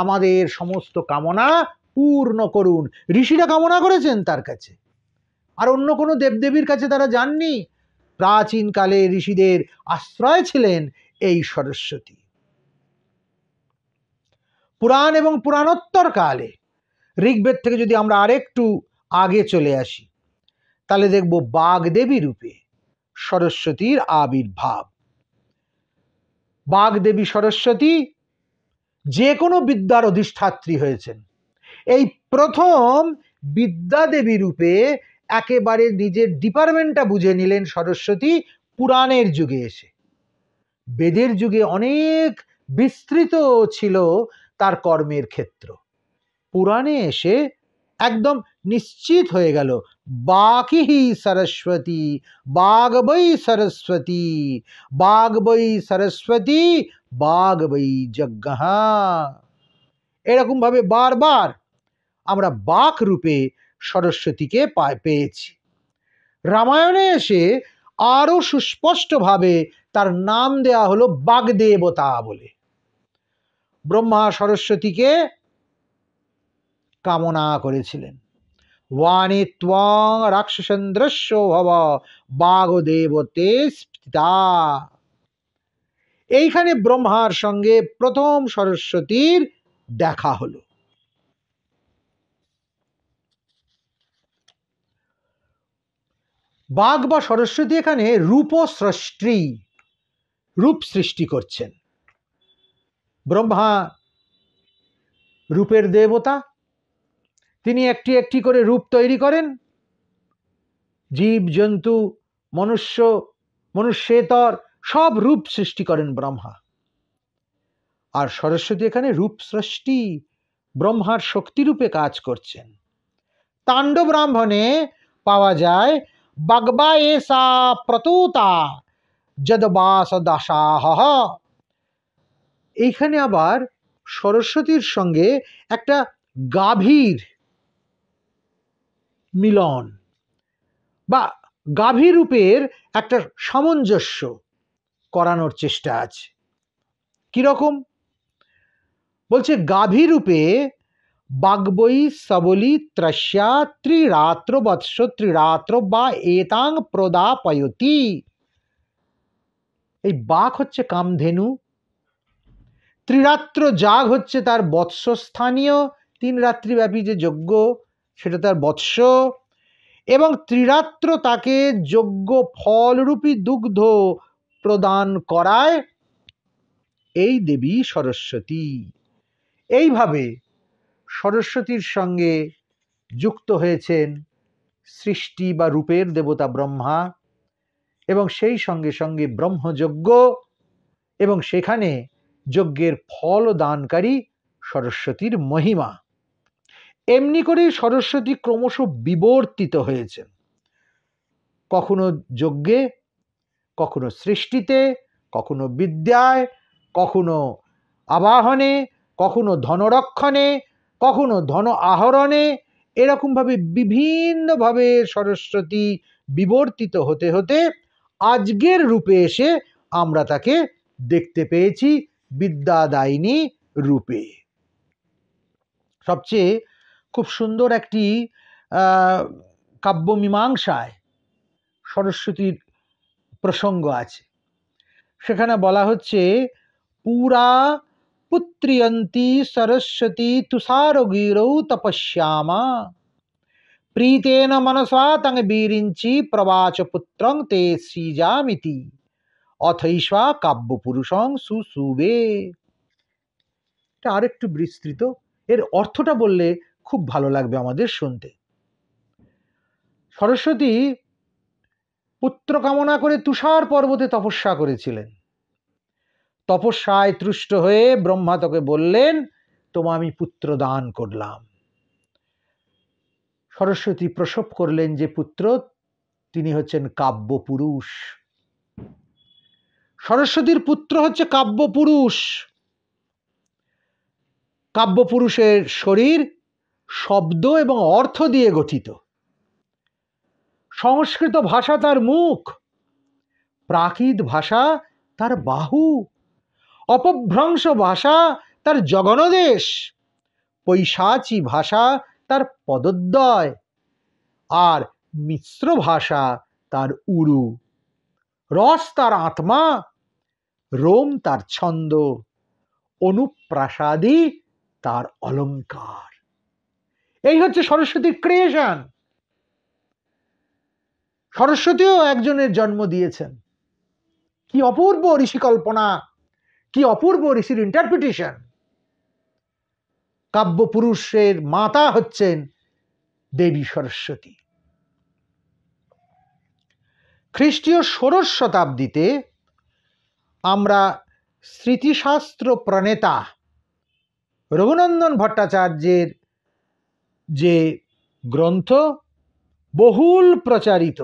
আমাদের সমস্ত কামনা পূর্ণ করুন। ঋষিরা কামনা করেছেন তার কাছে, আর অন্য কোনো দেবদেবীর কাছে তারা যাননি। প্রাচীনকালে ঋষিদের আশ্রয় ছিলেন এই সরস্বতী। পুরাণ এবং পুরাণোত্তর কালে ঋগ্বেদ থেকে যদি আমরা আরেকটু আগে চলে আসি, তাহলে দেখব বাগদেবী রূপে সরস্বতীর আবির্ভাব। বাগদেবী সরস্বতী যে কোনো বিদ্যার অধিষ্ঠাত্রী হয়েছেন। এই প্রথম বিদ্যাদেবী রূপে একেবারে নিজের ডিপার্টমেন্টটা বুঝে নিলেন সরস্বতী পুরাণের যুগে এসে। বেদের যুগে অনেক বিস্তৃত ছিল তার কর্মের ক্ষেত্র, পুরাণে এসে একদম নিশ্চিত হয়ে গেল, বাকিহি সরস্বতী, বাগ বৈ সরস্বতী, বাগ বৈ সরস্বতী, বাগ বৈ যজ্ঞ। এরকম ভাবে বারবার আমরা বাক রূপে সরস্বতীকে পেয়েছি। রামায়ণে এসে আরো সুস্পষ্টভাবে তার নাম দেয়া হলো বাগদেবতা বলে। ব্রহ্মা সরস্বতীকে কামনা করেছিলেন, ওয়ানি ত্বং রাক্ষসেন্দ্রস্য ভব বাগদেবতে স্থিতা। এইখানে ব্রহ্মার সঙ্গে প্রথম সরস্বতীর দেখা হলো। বাঘ বা সরস্বতী এখানে রূপস্রষ্টি, রূপ সৃষ্টি করছেন। ব্রহ্মা রূপের দেবতা, তিনি একটি একটি করে রূপ তৈরি করেন। জীব জন্তু মনুষ্য মনুষ্যেতর সব রূপ সৃষ্টি করেন ব্রহ্মা। আর সরস্বতী এখানে রূপ সৃষ্টি, ব্রহ্মার শক্তিরূপে কাজ করছেন। তাণ্ডব ব্রাহ্মণে পাওয়া যায় বাগবা এসা প্রতুতা যদবাস দাসাহ। এইখানে আবার সরস্বতীর সঙ্গে একটা গাভীর মিলন বা গাভী রূপের একটা সামঞ্জস্য করানোর চেষ্টা আছে। কিরকম বলছে, গাভী রূপে বাগ্বৈ সবলি ত্রস্যা ত্রিরাত্র বৎস ত্রিরাত্র বা এতাং প্রদাপয়তি। এই বাঘ হচ্ছে কামধেনু, ত্রিরাত্র যাগ হচ্ছে তার বৎসস্থানীয়, 3 রাত্রিব্যাপী যে যজ্ঞ সেটা তার বৎস, এবং ত্রিরাত্র তাকে যজ্ঞ ফলরূপী দুগ্ধ প্রদান করায় এই দেবী সরস্বতী। এইভাবে সরস্বতীর সঙ্গে যুক্ত হয়েছেন সৃষ্টি বা রূপের দেবতা ব্রহ্মা, এবং সেই সঙ্গে সঙ্গে ব্রহ্মযজ্ঞ, এবং সেখানে যজ্ঞের ফল দানকারী সরস্বতীর মহিমা। এমনি করেই সরস্বতী ক্রমশ বিবর্তিত হয়েছেন, কখনো যজ্ঞে, কখনো সৃষ্টিতে, কখনো বিদ্যায়, কখনো আবাহনে, কখনো ধনরক্ষণে, কখনো ধন আহরণে। এরকমভাবে বিভিন্নভাবে সরস্বতী বিবর্তিত হতে হতে আজকের রূপে এসে আমরা তাকে দেখতে পেয়েছি বিদ্যাদায়িনী রূপে। সবচেয়ে খুব সুন্দর একটি কাব্যমীমাংসায় সরস্বতীর প্রসঙ্গ আছে। সেখানে বলা হচ্ছে, পুরা পুত্রিয়ন্তী সরস্বতী তুষারগিরৌ তপস্যামা প্রীতেন মনসা তং বীরিঞ্চি প্রবাচ পুত্রং তে শ্রীজামিতি অথৈষা কাব্যপুরুষং সুসুবে। এটা আরেকটু বিস্তৃত, এর অর্থটা বললে খুব ভালো লাগবে আমাদের শুনতে। সরস্বতী পুত্র কামনা করে তুষার পর্বতে তপস্যা করেছিলেন। তপস্যায় তুষ্ট হয়ে ব্রহ্মা তোকে বললেন, তোমায় আমি পুত্র দান করলাম। সরস্বতী প্রসব করলেন যে পুত্র, তিনি হচ্ছেন কাব্যপুরুষ। সরস্বতীর পুত্র হচ্ছে কাব্যপুরুষ। কাব্যপুরুষের শরীর শব্দ এবং অর্থ দিয়ে গঠিত। সংস্কৃত ভাষা তার মুখ, প্রাকৃত ভাষা তার বাহু, অপভ্রংশ ভাষা তার জগনদেশ, পৈশাচী ভাষা তার পদদ্বয়, আর মিশ্র ভাষা তার উরু, রস তার আত্মা, রোম তার ছন্দ, অনুপ্রাসাদী তার অলঙ্কার। এই হচ্ছে সরস্বতীর ক্রিয়েশন। সরস্বতীও একজনের জন্ম দিয়েছেন। কি অপূর্ব ঋষি কল্পনা, কি অপূর্ব ঋষির ইন্টারপ্রিটেশন। কাব্যপুরুষের মাতা হচ্ছেন দেবী সরস্বতী। খ্রিস্টীয় ১৬শ শতাব্দীতে আমরা স্মৃতিশাস্ত্র প্রণেতা রঘুনন্দন ভট্টাচার্যের যে গ্রন্থ বহুল প্রচারিত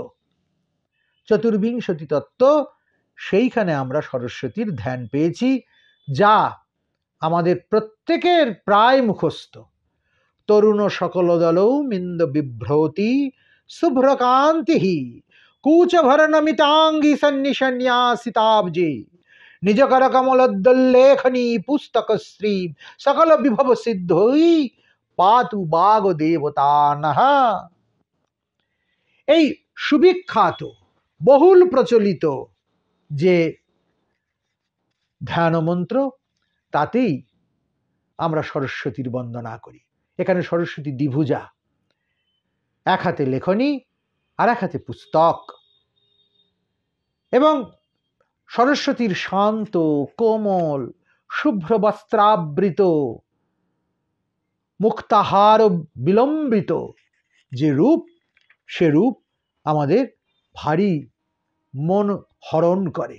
চতুর্বিংশতি তত্ত্ব, সেইখানে আমরা সরস্বতীর ধ্যান পেয়েছি, যা আমাদের প্রত্যেকের প্রায় মুখস্থ। তরুণ সকল দলৌ মিন্দ বিভ্রতি শুভ্রকান্তি কূচভরণমিতাঙ্গি সন্নিসন্ন্যাসিতাব্জে নিজকর কমলোদ্দল্লেখনী পুস্তকশ্রী সকল বিভব সিদ্ধই পাতু বাগ দেবতা নহ। এই সুবিখ্যাত বহুল প্রচলিত যে ধ্যান মন্ত্র, তাতেই আমরা সরস্বতীর বন্দনা করি। এখানে সরস্বতী দ্বিভুজা, এক হাতে লেখনী আর এক হাতে পুস্তক, এবং সরস্বতীর শান্ত কোমল শুভ্র বস্ত্রাবৃত মুক্তাহার বিলম্বিত যে রূপ, সে রূপ আমাদের ভারী মন হরণ করে।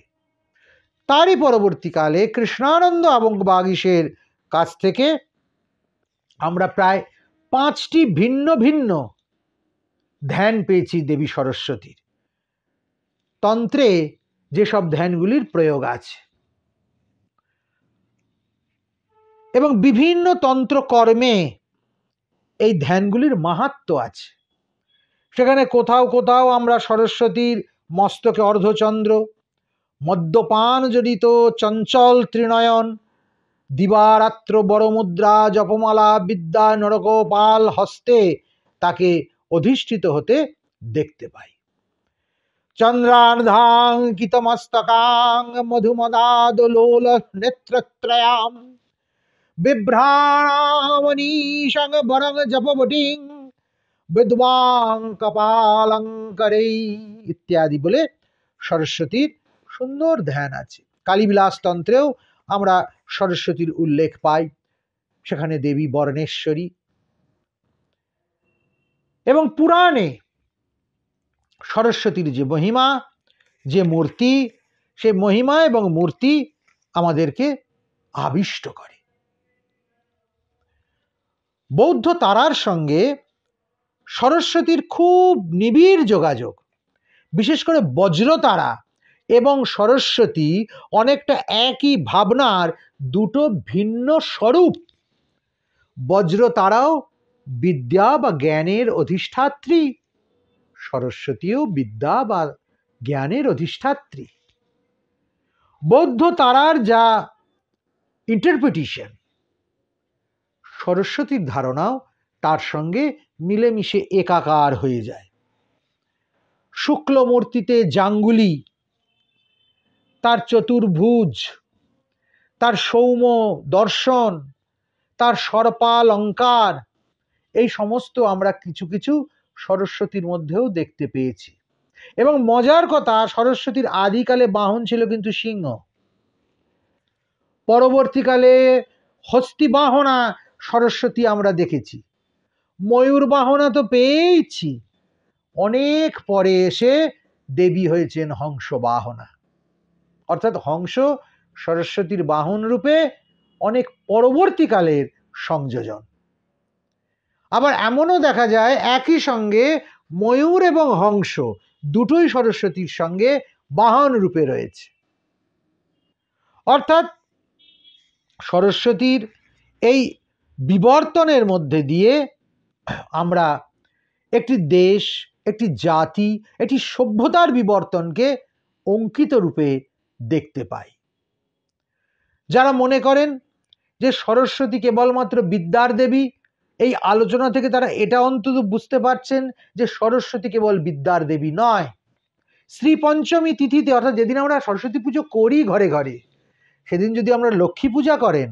তারই পরবর্তীকালে কৃষ্ণানন্দ এবং বাগীশের কাছ থেকে আমরা প্রায় 5টি ভিন্ন ভিন্ন ধ্যান পেয়েছি দেবী সরস্বতীর। তন্ত্রে যেসব ধ্যানগুলির প্রয়োগ আছে এবং বিভিন্ন তন্ত্রকর্মে এই ধ্যানগুলির মাহাত্ম্য আছে। সেখানে কোথাও কোথাও আমরা সরস্বতীর মস্তকে অর্ধচন্দ্র, মদ্যপান জড়িত চঞ্চল ত্রিনয়ন, দিবারাত্র বড় মুদ্রা জপমালা বিদ্যা নরকোপাল হস্তে তাকে অধিষ্ঠিত হতে দেখতে পাই। চন্দ্রার্ধাঙ্কিতমস্তকাং মধুমদাদলোল নেত্রত্রয়াম বিভ্রামণীশং বরং জপবটিং বিদ্বাং কপালঙ্করে ইত্যাদি বলে সরস্বতীর সুন্দর ধ্যান আছে। কালীবিলাস তন্ত্রেও আমরা সরস্বতীর উল্লেখ পাই, সেখানে দেবী বর্ণেশ্বরী। এবং পুরাণে সরস্বতীর যে মহিমা, যে মূর্তি, সে মহিমা এবং মূর্তি আমাদেরকে আবিষ্ট করে। বৌদ্ধ তারার সঙ্গে সরস্বতীর খুব নিবিড় যোগাযোগ। বিশেষ করে বজ্রতারা এবং সরস্বতী অনেকটা একই ভাবনার দুটো ভিন্ন স্বরূপ। বজ্রতারাও বিদ্যা বা জ্ঞানের অধিষ্ঠাত্রী, সরস্বতীও বিদ্যা বা জ্ঞানের অধিষ্ঠাত্রী। বৌদ্ধ তারার যা ইন্টারপ্রিটেশন, সরস্বতীর ধারণাও তার সঙ্গে মিলেমিশে একাকার হয়ে যায়। শুক্ল মূর্তিতে জাঙ্গুলি, তার চতুর্ভুজ, তার সৌম্য দর্শন, তার সর্পালঙ্কার, এই সমস্ত আমরা কিছু কিছু সরস্বতীর মধ্যেও দেখতে পেয়েছি। এবং মজার কথা, সরস্বতীর আদিকালে বাহন ছিল কিন্তু সিংহ। পরবর্তীকালে হস্তি বাহনা সরস্বতী আমরা দেখেছি, ময়ূর বাহনা তো পেয়েছি, অনেক পরে এসে দেবী হয়েছেন হংস বাহনা। অর্থাৎ হংস সরস্বতীর বাহন রূপে অনেক পরবর্তীকালের সংযোজন। আবার এমনও দেখা যায় একই সঙ্গে ময়ূর এবং হংস দুটোই সরস্বতীর সঙ্গে বাহন রূপে রয়েছে। অর্থাৎ সরস্বতীর এই বিবর্তনের মধ্যে দিয়ে আমরা একটি দেশ, একটি জাতি, একটি সভ্যতার বিবর্তনকে অঙ্কিত রূপে দেখতে পাই। যারা মনে করেন যে সরস্বতী কেবলমাত্র বিদ্যার দেবী, এই আলোচনা থেকে তারা এটা অন্তত বুঝতে পারছেন যে সরস্বতী কেবল বিদ্যার দেবী নয়। শ্রী পঞ্চমী তিথিতে, অর্থাৎ যেদিন আমরা সরস্বতী পুজো করি ঘরে ঘরে, সেদিন যদি আমরা লক্ষ্মী পূজা করেন,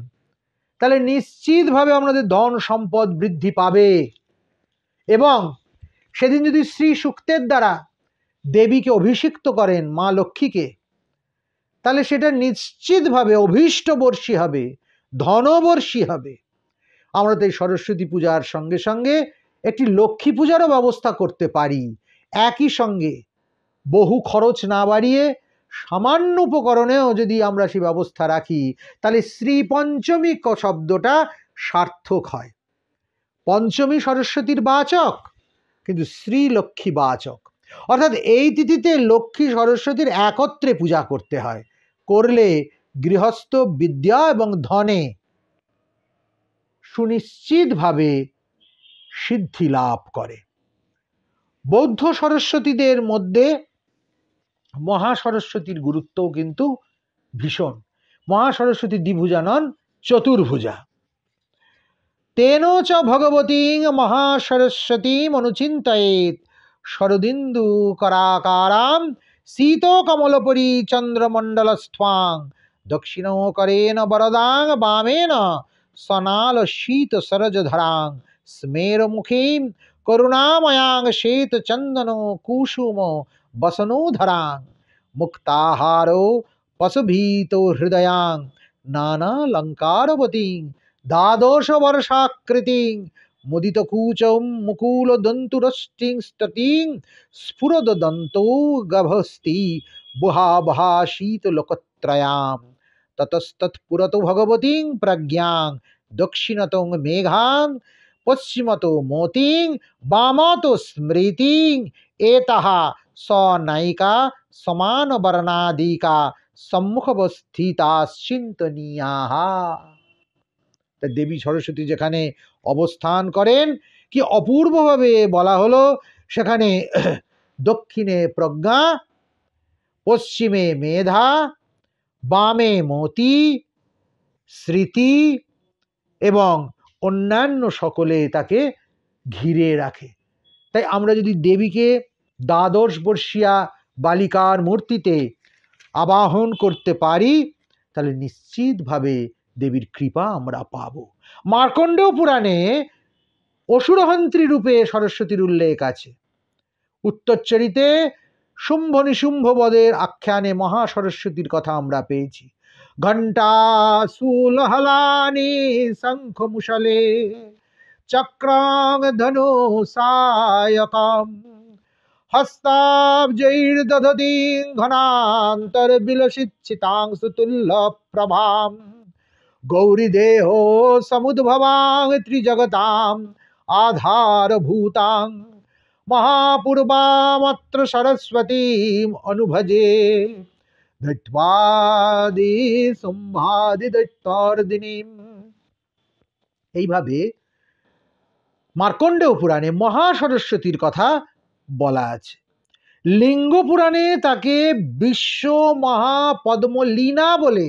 তাহলে নিশ্চিতভাবে আমাদের ধন সম্পদ বৃদ্ধি পাবে। এবং সেদিন যদি শ্রী সূক্তের দ্বারা দেবীকে অভিষিক্ত করেন, মা লক্ষ্মীকে, তাহলে সেটা নিশ্চিতভাবে অভীষ্টবর্ষী হবে, ধনবর্ষী হবে। আমরা তো এই সরস্বতী পূজার সঙ্গে সঙ্গে একটি লক্ষ্মী পূজারও ব্যবস্থা করতে পারি। একই সঙ্গে বহু খরচ না বাড়িয়ে সামান্য উপকরণেও যদি আমরা সেই ব্যবস্থা রাখি, তাহলে শ্রী পঞ্চমী শব্দটা সার্থক হয়। পঞ্চমী সরস্বতীর বাচক, কিন্তু শ্রী লক্ষ্মী বাচক। অর্থাৎ এই তিথিতে লক্ষ্মী সরস্বতীর একত্রে পূজা করতে হয়, করলে গৃহস্থ বিদ্যা এবং ধনে সুনিশ্চিতভাবে সিদ্ধি লাভ করে। বৌদ্ধ সরস্বতীদের মধ্যে মহাসরস্বতীর গুরুত্বও কিন্তু ভীষণ। মহাসরস্বতী দ্বিভুজা নন, চতুর্ভুজা। তেন চ ভগবতীং মহাসরস্বতীম অনুচিন্তয়েত শরদিন্দু করাকারাম শীত কমলপরি চন্দ্রমণ্ডলস্থ্বাং দক্ষিণকরেণ বরদাং বামেন সনাল শীত সরজধরাং স্মেরমুখীম করুণাময়াং শ্বেত চন্দন কুসুম বসনোধরাং মুক্তাহারো পশুভীতো হৃদয়াং নানালঙ্কারবতীং দ্বাদশ বর্ষাকৃতিং মুদিতকূচম মুকুলদন্তুরষ্টিং স্ততিং স্ফুরদদন্তৌ গভস্তি বুহাবহা শীতলোকত্রয়াম ততস্তৎপুরতো ভগবতীং প্রজ্ঞাং দক্ষিণতং মেঘাং পশ্চিমতো মতিং বামতো স্মৃতিং এতাহা সনায়িকা সমান বর্ণাদিকা সম্মুখবস্থিতাশ্চিন্তনীয়াহা। তা দেবী সরস্বতী যেখানে অবস্থান করেন কি অপূর্বভাবে বলা হলো, সেখানে দক্ষিণে প্রজ্ঞা, পশ্চিমে মেধা, বামে মতি, স্মৃতি এবং অন্যান্য সকলে তাকে ঘিরে রাখে। তাই আমরা যদি দেবীকে দ্বাদশ বর্ষীয়া বালিকার মূর্তিতে আবাহন করতে পারি তাহলে নিশ্চিতভাবে দেবীর কৃপা আমরা পাব। মার্কণ্ডেয় পুরাণে অসুরহন্ত্রী রূপে সরস্বতীর উল্লেখ আছে। উত্তরচরিতে শুম্ভ নিশুম্ভ বদের আখ্যানে মহাসরস্বতীর কথা আমরা পেয়েছি। ঘণ্টা সুলহলানি শঙ্খ মুশলে চক্রাং ধনু সায়কম হস্তাব্জৈর্দধতি ঘনান্তর বিলসিচ্ছিতাংশু তুল্য প্রভাম গৌরী দেহ সমুদ্ভবাং ত্রিজগতাম আধারভূতাং মহাপূর্বামত্র সরস্বতীম অনুভজে ধৈত্বাদি সম্ভাদি দৈত্যর্দিনীম। এইভাবে মার্কণ্ডেয় পুরাণে মহাসরস্বতীর কথা বলা আছে। লিঙ্গ পুরাণে তাকে বিশ্ব মহাপদ্মলীনা বলে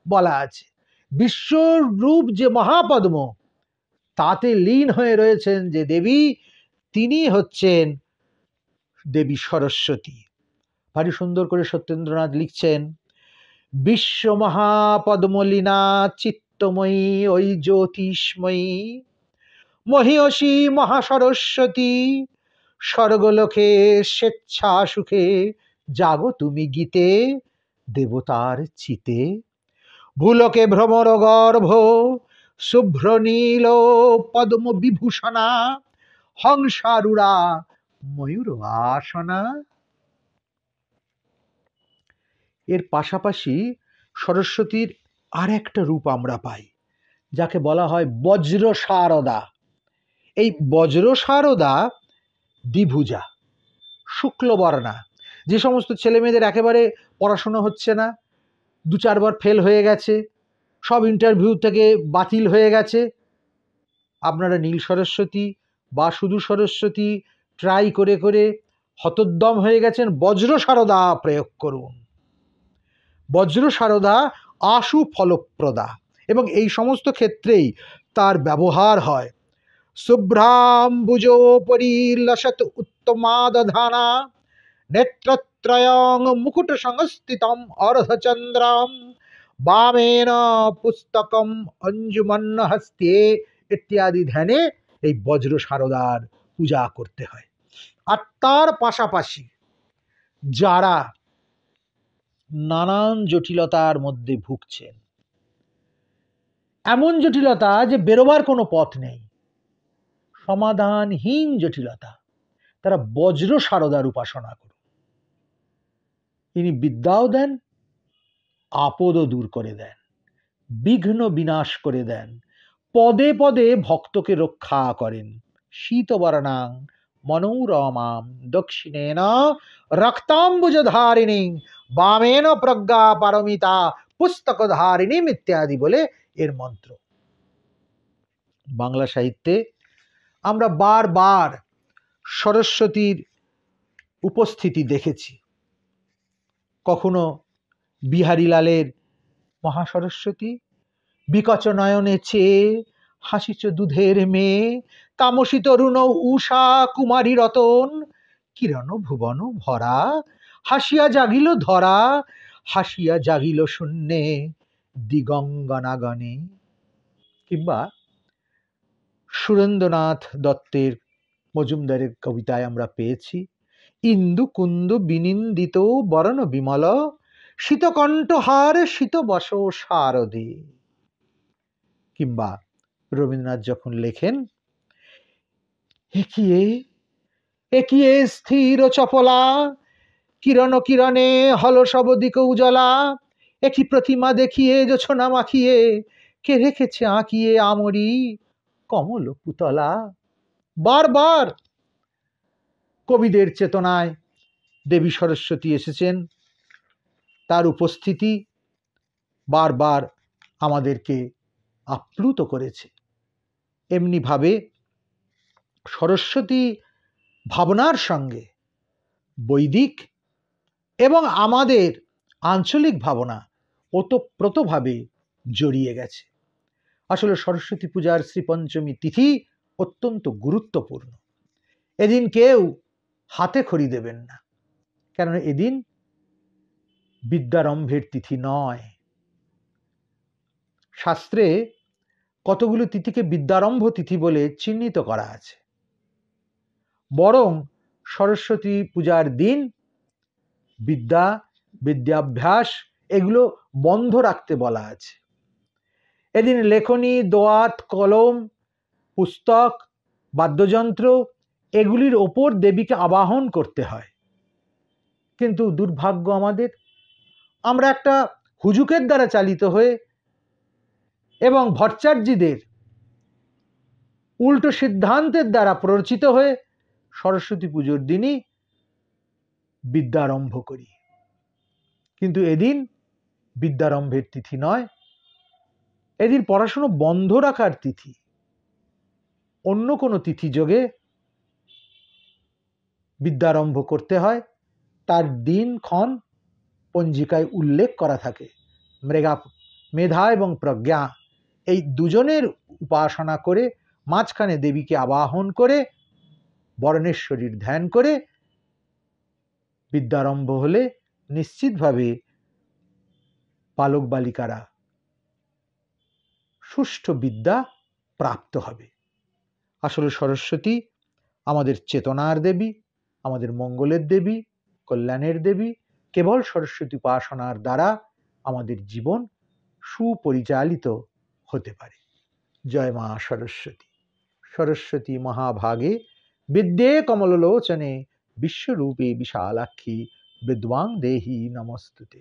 বলা আছে। বিশ্বরূপ যে মহাপদ্ম তাতে লীন হয়ে রয়েছেন যে দেবী, তিনি হচ্ছেন দেবী সরস্বতী। ভারী সুন্দর করে সত্যেন্দ্রনাথ লিখছেন, বিশ্ব মহাপদ্মলীনা চিত্তময়ী ওই জ্যোতিষ্ময়ী মহিয়সী মহাসরস্বতী স্বর্গলোকে স্বেচ্ছা সুখে জাগো তুমি গীতে দেবতার চিতে ভূলোকে ভ্রমর গর্ভ শুভ্র নীল পদ্ম বিভূষণা হংসারুড়া ময়ূর আসনা। এর পাশাপাশি সরস্বতীর আর একটা রূপ আমরা পাই যাকে বলা হয় বজ্র শারদা। এই বজ্র শারদা দ্বিভুজা, শুক্লবর্ণা। যে সমস্ত ছেলেমেয়েদের একেবারে পড়াশুনো হচ্ছে না, 2-4 বার ফেল হয়ে গেছে, সব ইন্টারভিউ থেকে বাতিল হয়ে গেছে, আপনারা নীল সরস্বতী বা শুধু সরস্বতী ট্রাই করে করে হতোদ্যম হয়ে গেছেন, বজ্র শারদা প্রয়োগ করুন। বজ্র শারদা আশু ফলপ্রদা এবং এই সমস্ত ক্ষেত্রেই তার ব্যবহার হয়। শুভ্রাম্বুজোপরি লসত উত্তমাদধানা নেত্রত্রয়ং মুকুট সংস্থিতম অর্ধচন্দ্রম বামেন পুস্তকম অঞ্জুমন্ন হস্তে ইত্যাদি ধ্যানে এই বজ্র শারদার পূজা করতে হয়। আর তার পাশাপাশি যারা নানান জটিলতার মধ্যে ভুগছেন, এমন জটিলতা যে বেরোবার কোনো পথ নেই, সমাধানহীন জটিলতা, তারা বজ্র শারদার উপাসনা করুন। ইনি বিদ্যাও দেন, আপদও দূর করে দেন, বিঘ্ন বিনাশ করে দেন, পদে পদে ভক্তকে রক্ষা করেন। শীতবর্ণাং মনোরমাম দক্ষিণেন রক্তাম্বুজধারিণী বামেন প্রজ্ঞা পারমিতা পুস্তকধারিণী ইত্যাদি বলে এর মন্ত্র। বাংলা সাহিত্যে আমরা বারবার সরস্বতীর উপস্থিতি দেখেছি। কখনো বিহারীলালের মহাসরস্বতী বিকচ নয়নে চেয়ে হাসিছ দুধের মেয়ে তামসী তরুণ উষা কুমারী রতন কিরণ ভুবন ভরা হাসিয়া জাগিল ধরা হাসিয়া জাগিল শূন্যে দিগঙ্গনাগণে। কিংবা সুরেন্দ্রনাথ দত্তের মজুমদারের কবিতায় আমরা পেয়েছি, ইন্দু কুন্দু বিনিন্দিত বরণ বিমল শীতকণ্ঠহার শীতবশ শারদে। কিংবা রবীন্দ্রনাথ যখন লেখেন, একিয়ে স্থির চপলা কিরণ কিরণে হল সব দিক উজলা একই প্রতিমা দেখিয়ে জোছনা মাখিয়ে কে রেখেছে আঁকিয়ে আমরি কমল পুতলা। বারবার কবিদের চেতনায় দেবী সরস্বতী এসেছেন, তার উপস্থিতি বারবার আমাদেরকে আপ্লুত করেছে। এমনিভাবে সরস্বতী ভাবনার সঙ্গে বৈদিক এবং আমাদের আঞ্চলিক ভাবনা ওতপ্রোতভাবে জড়িয়ে গেছে। আসলে সরস্বতী পূজার শ্রীপঞ্চমী তিথি অত্যন্ত গুরুত্বপূর্ণ। এদিন কেউ হাতে খড়ি দেবেন না, কারণ এদিন বিদ্যারম্ভের তিথি নয়। শাস্ত্রে কতগুলো তিথিকে বিদ্যারম্ভ তিথি বলে চিহ্নিত করা আছে, বরং সরস্বতী পূজার দিন বিদ্যা, বিদ্যাভ্যাস এগুলো বন্ধ রাখতে বলা আছে। এদিন লেখনী, দোয়াত, কলম, পুস্তক, বাদ্যযন্ত্র এগুলির ওপর দেবীকে আবাহন করতে হয়। কিন্তু দুর্ভাগ্য আমাদের, আমরা একটা হুজুকের দ্বারা চালিত হয়ে এবং ভট্টাচার্যদের উল্টো সিদ্ধান্তের দ্বারা প্ররোচিত হয়ে সরস্বতী পুজোর দিনই বিদ্যারম্ভ করি। কিন্তু এদিন বিদ্যারম্ভের তিথি নয়, এদিন পড়াশুনো বন্ধ রাখার তিথি। অন্য কোনো তিথি যোগে বিদ্যারম্ভ করতে হয়, তার দিনক্ষণ পঞ্জিকায় উল্লেখ করা থাকে। মেধা এবং প্রজ্ঞা এই দুজনের উপাসনা করে মাঝখানে দেবীকে আবাহন করে বর্ণেশ্বরীর ধ্যান করে বিদ্যারম্ভ হলে নিশ্চিতভাবে বালক বালিকারা সুষ্ঠু বিদ্যা প্রাপ্ত হবে। আসলে সরস্বতী আমাদের চেতনার দেবী, আমাদের মঙ্গলের দেবী, কল্যাণের দেবী। কেবল সরস্বতী উপাসনার দ্বারা আমাদের জীবন সুপরিচালিত হতে পারে। জয় মা সরস্বতী। সরস্বতী মহাভাগে বিদ্যে কমললোচনে বিশ্বরূপে বিশালাক্ষী বিদ্বাং দেহি নমস্তুতে।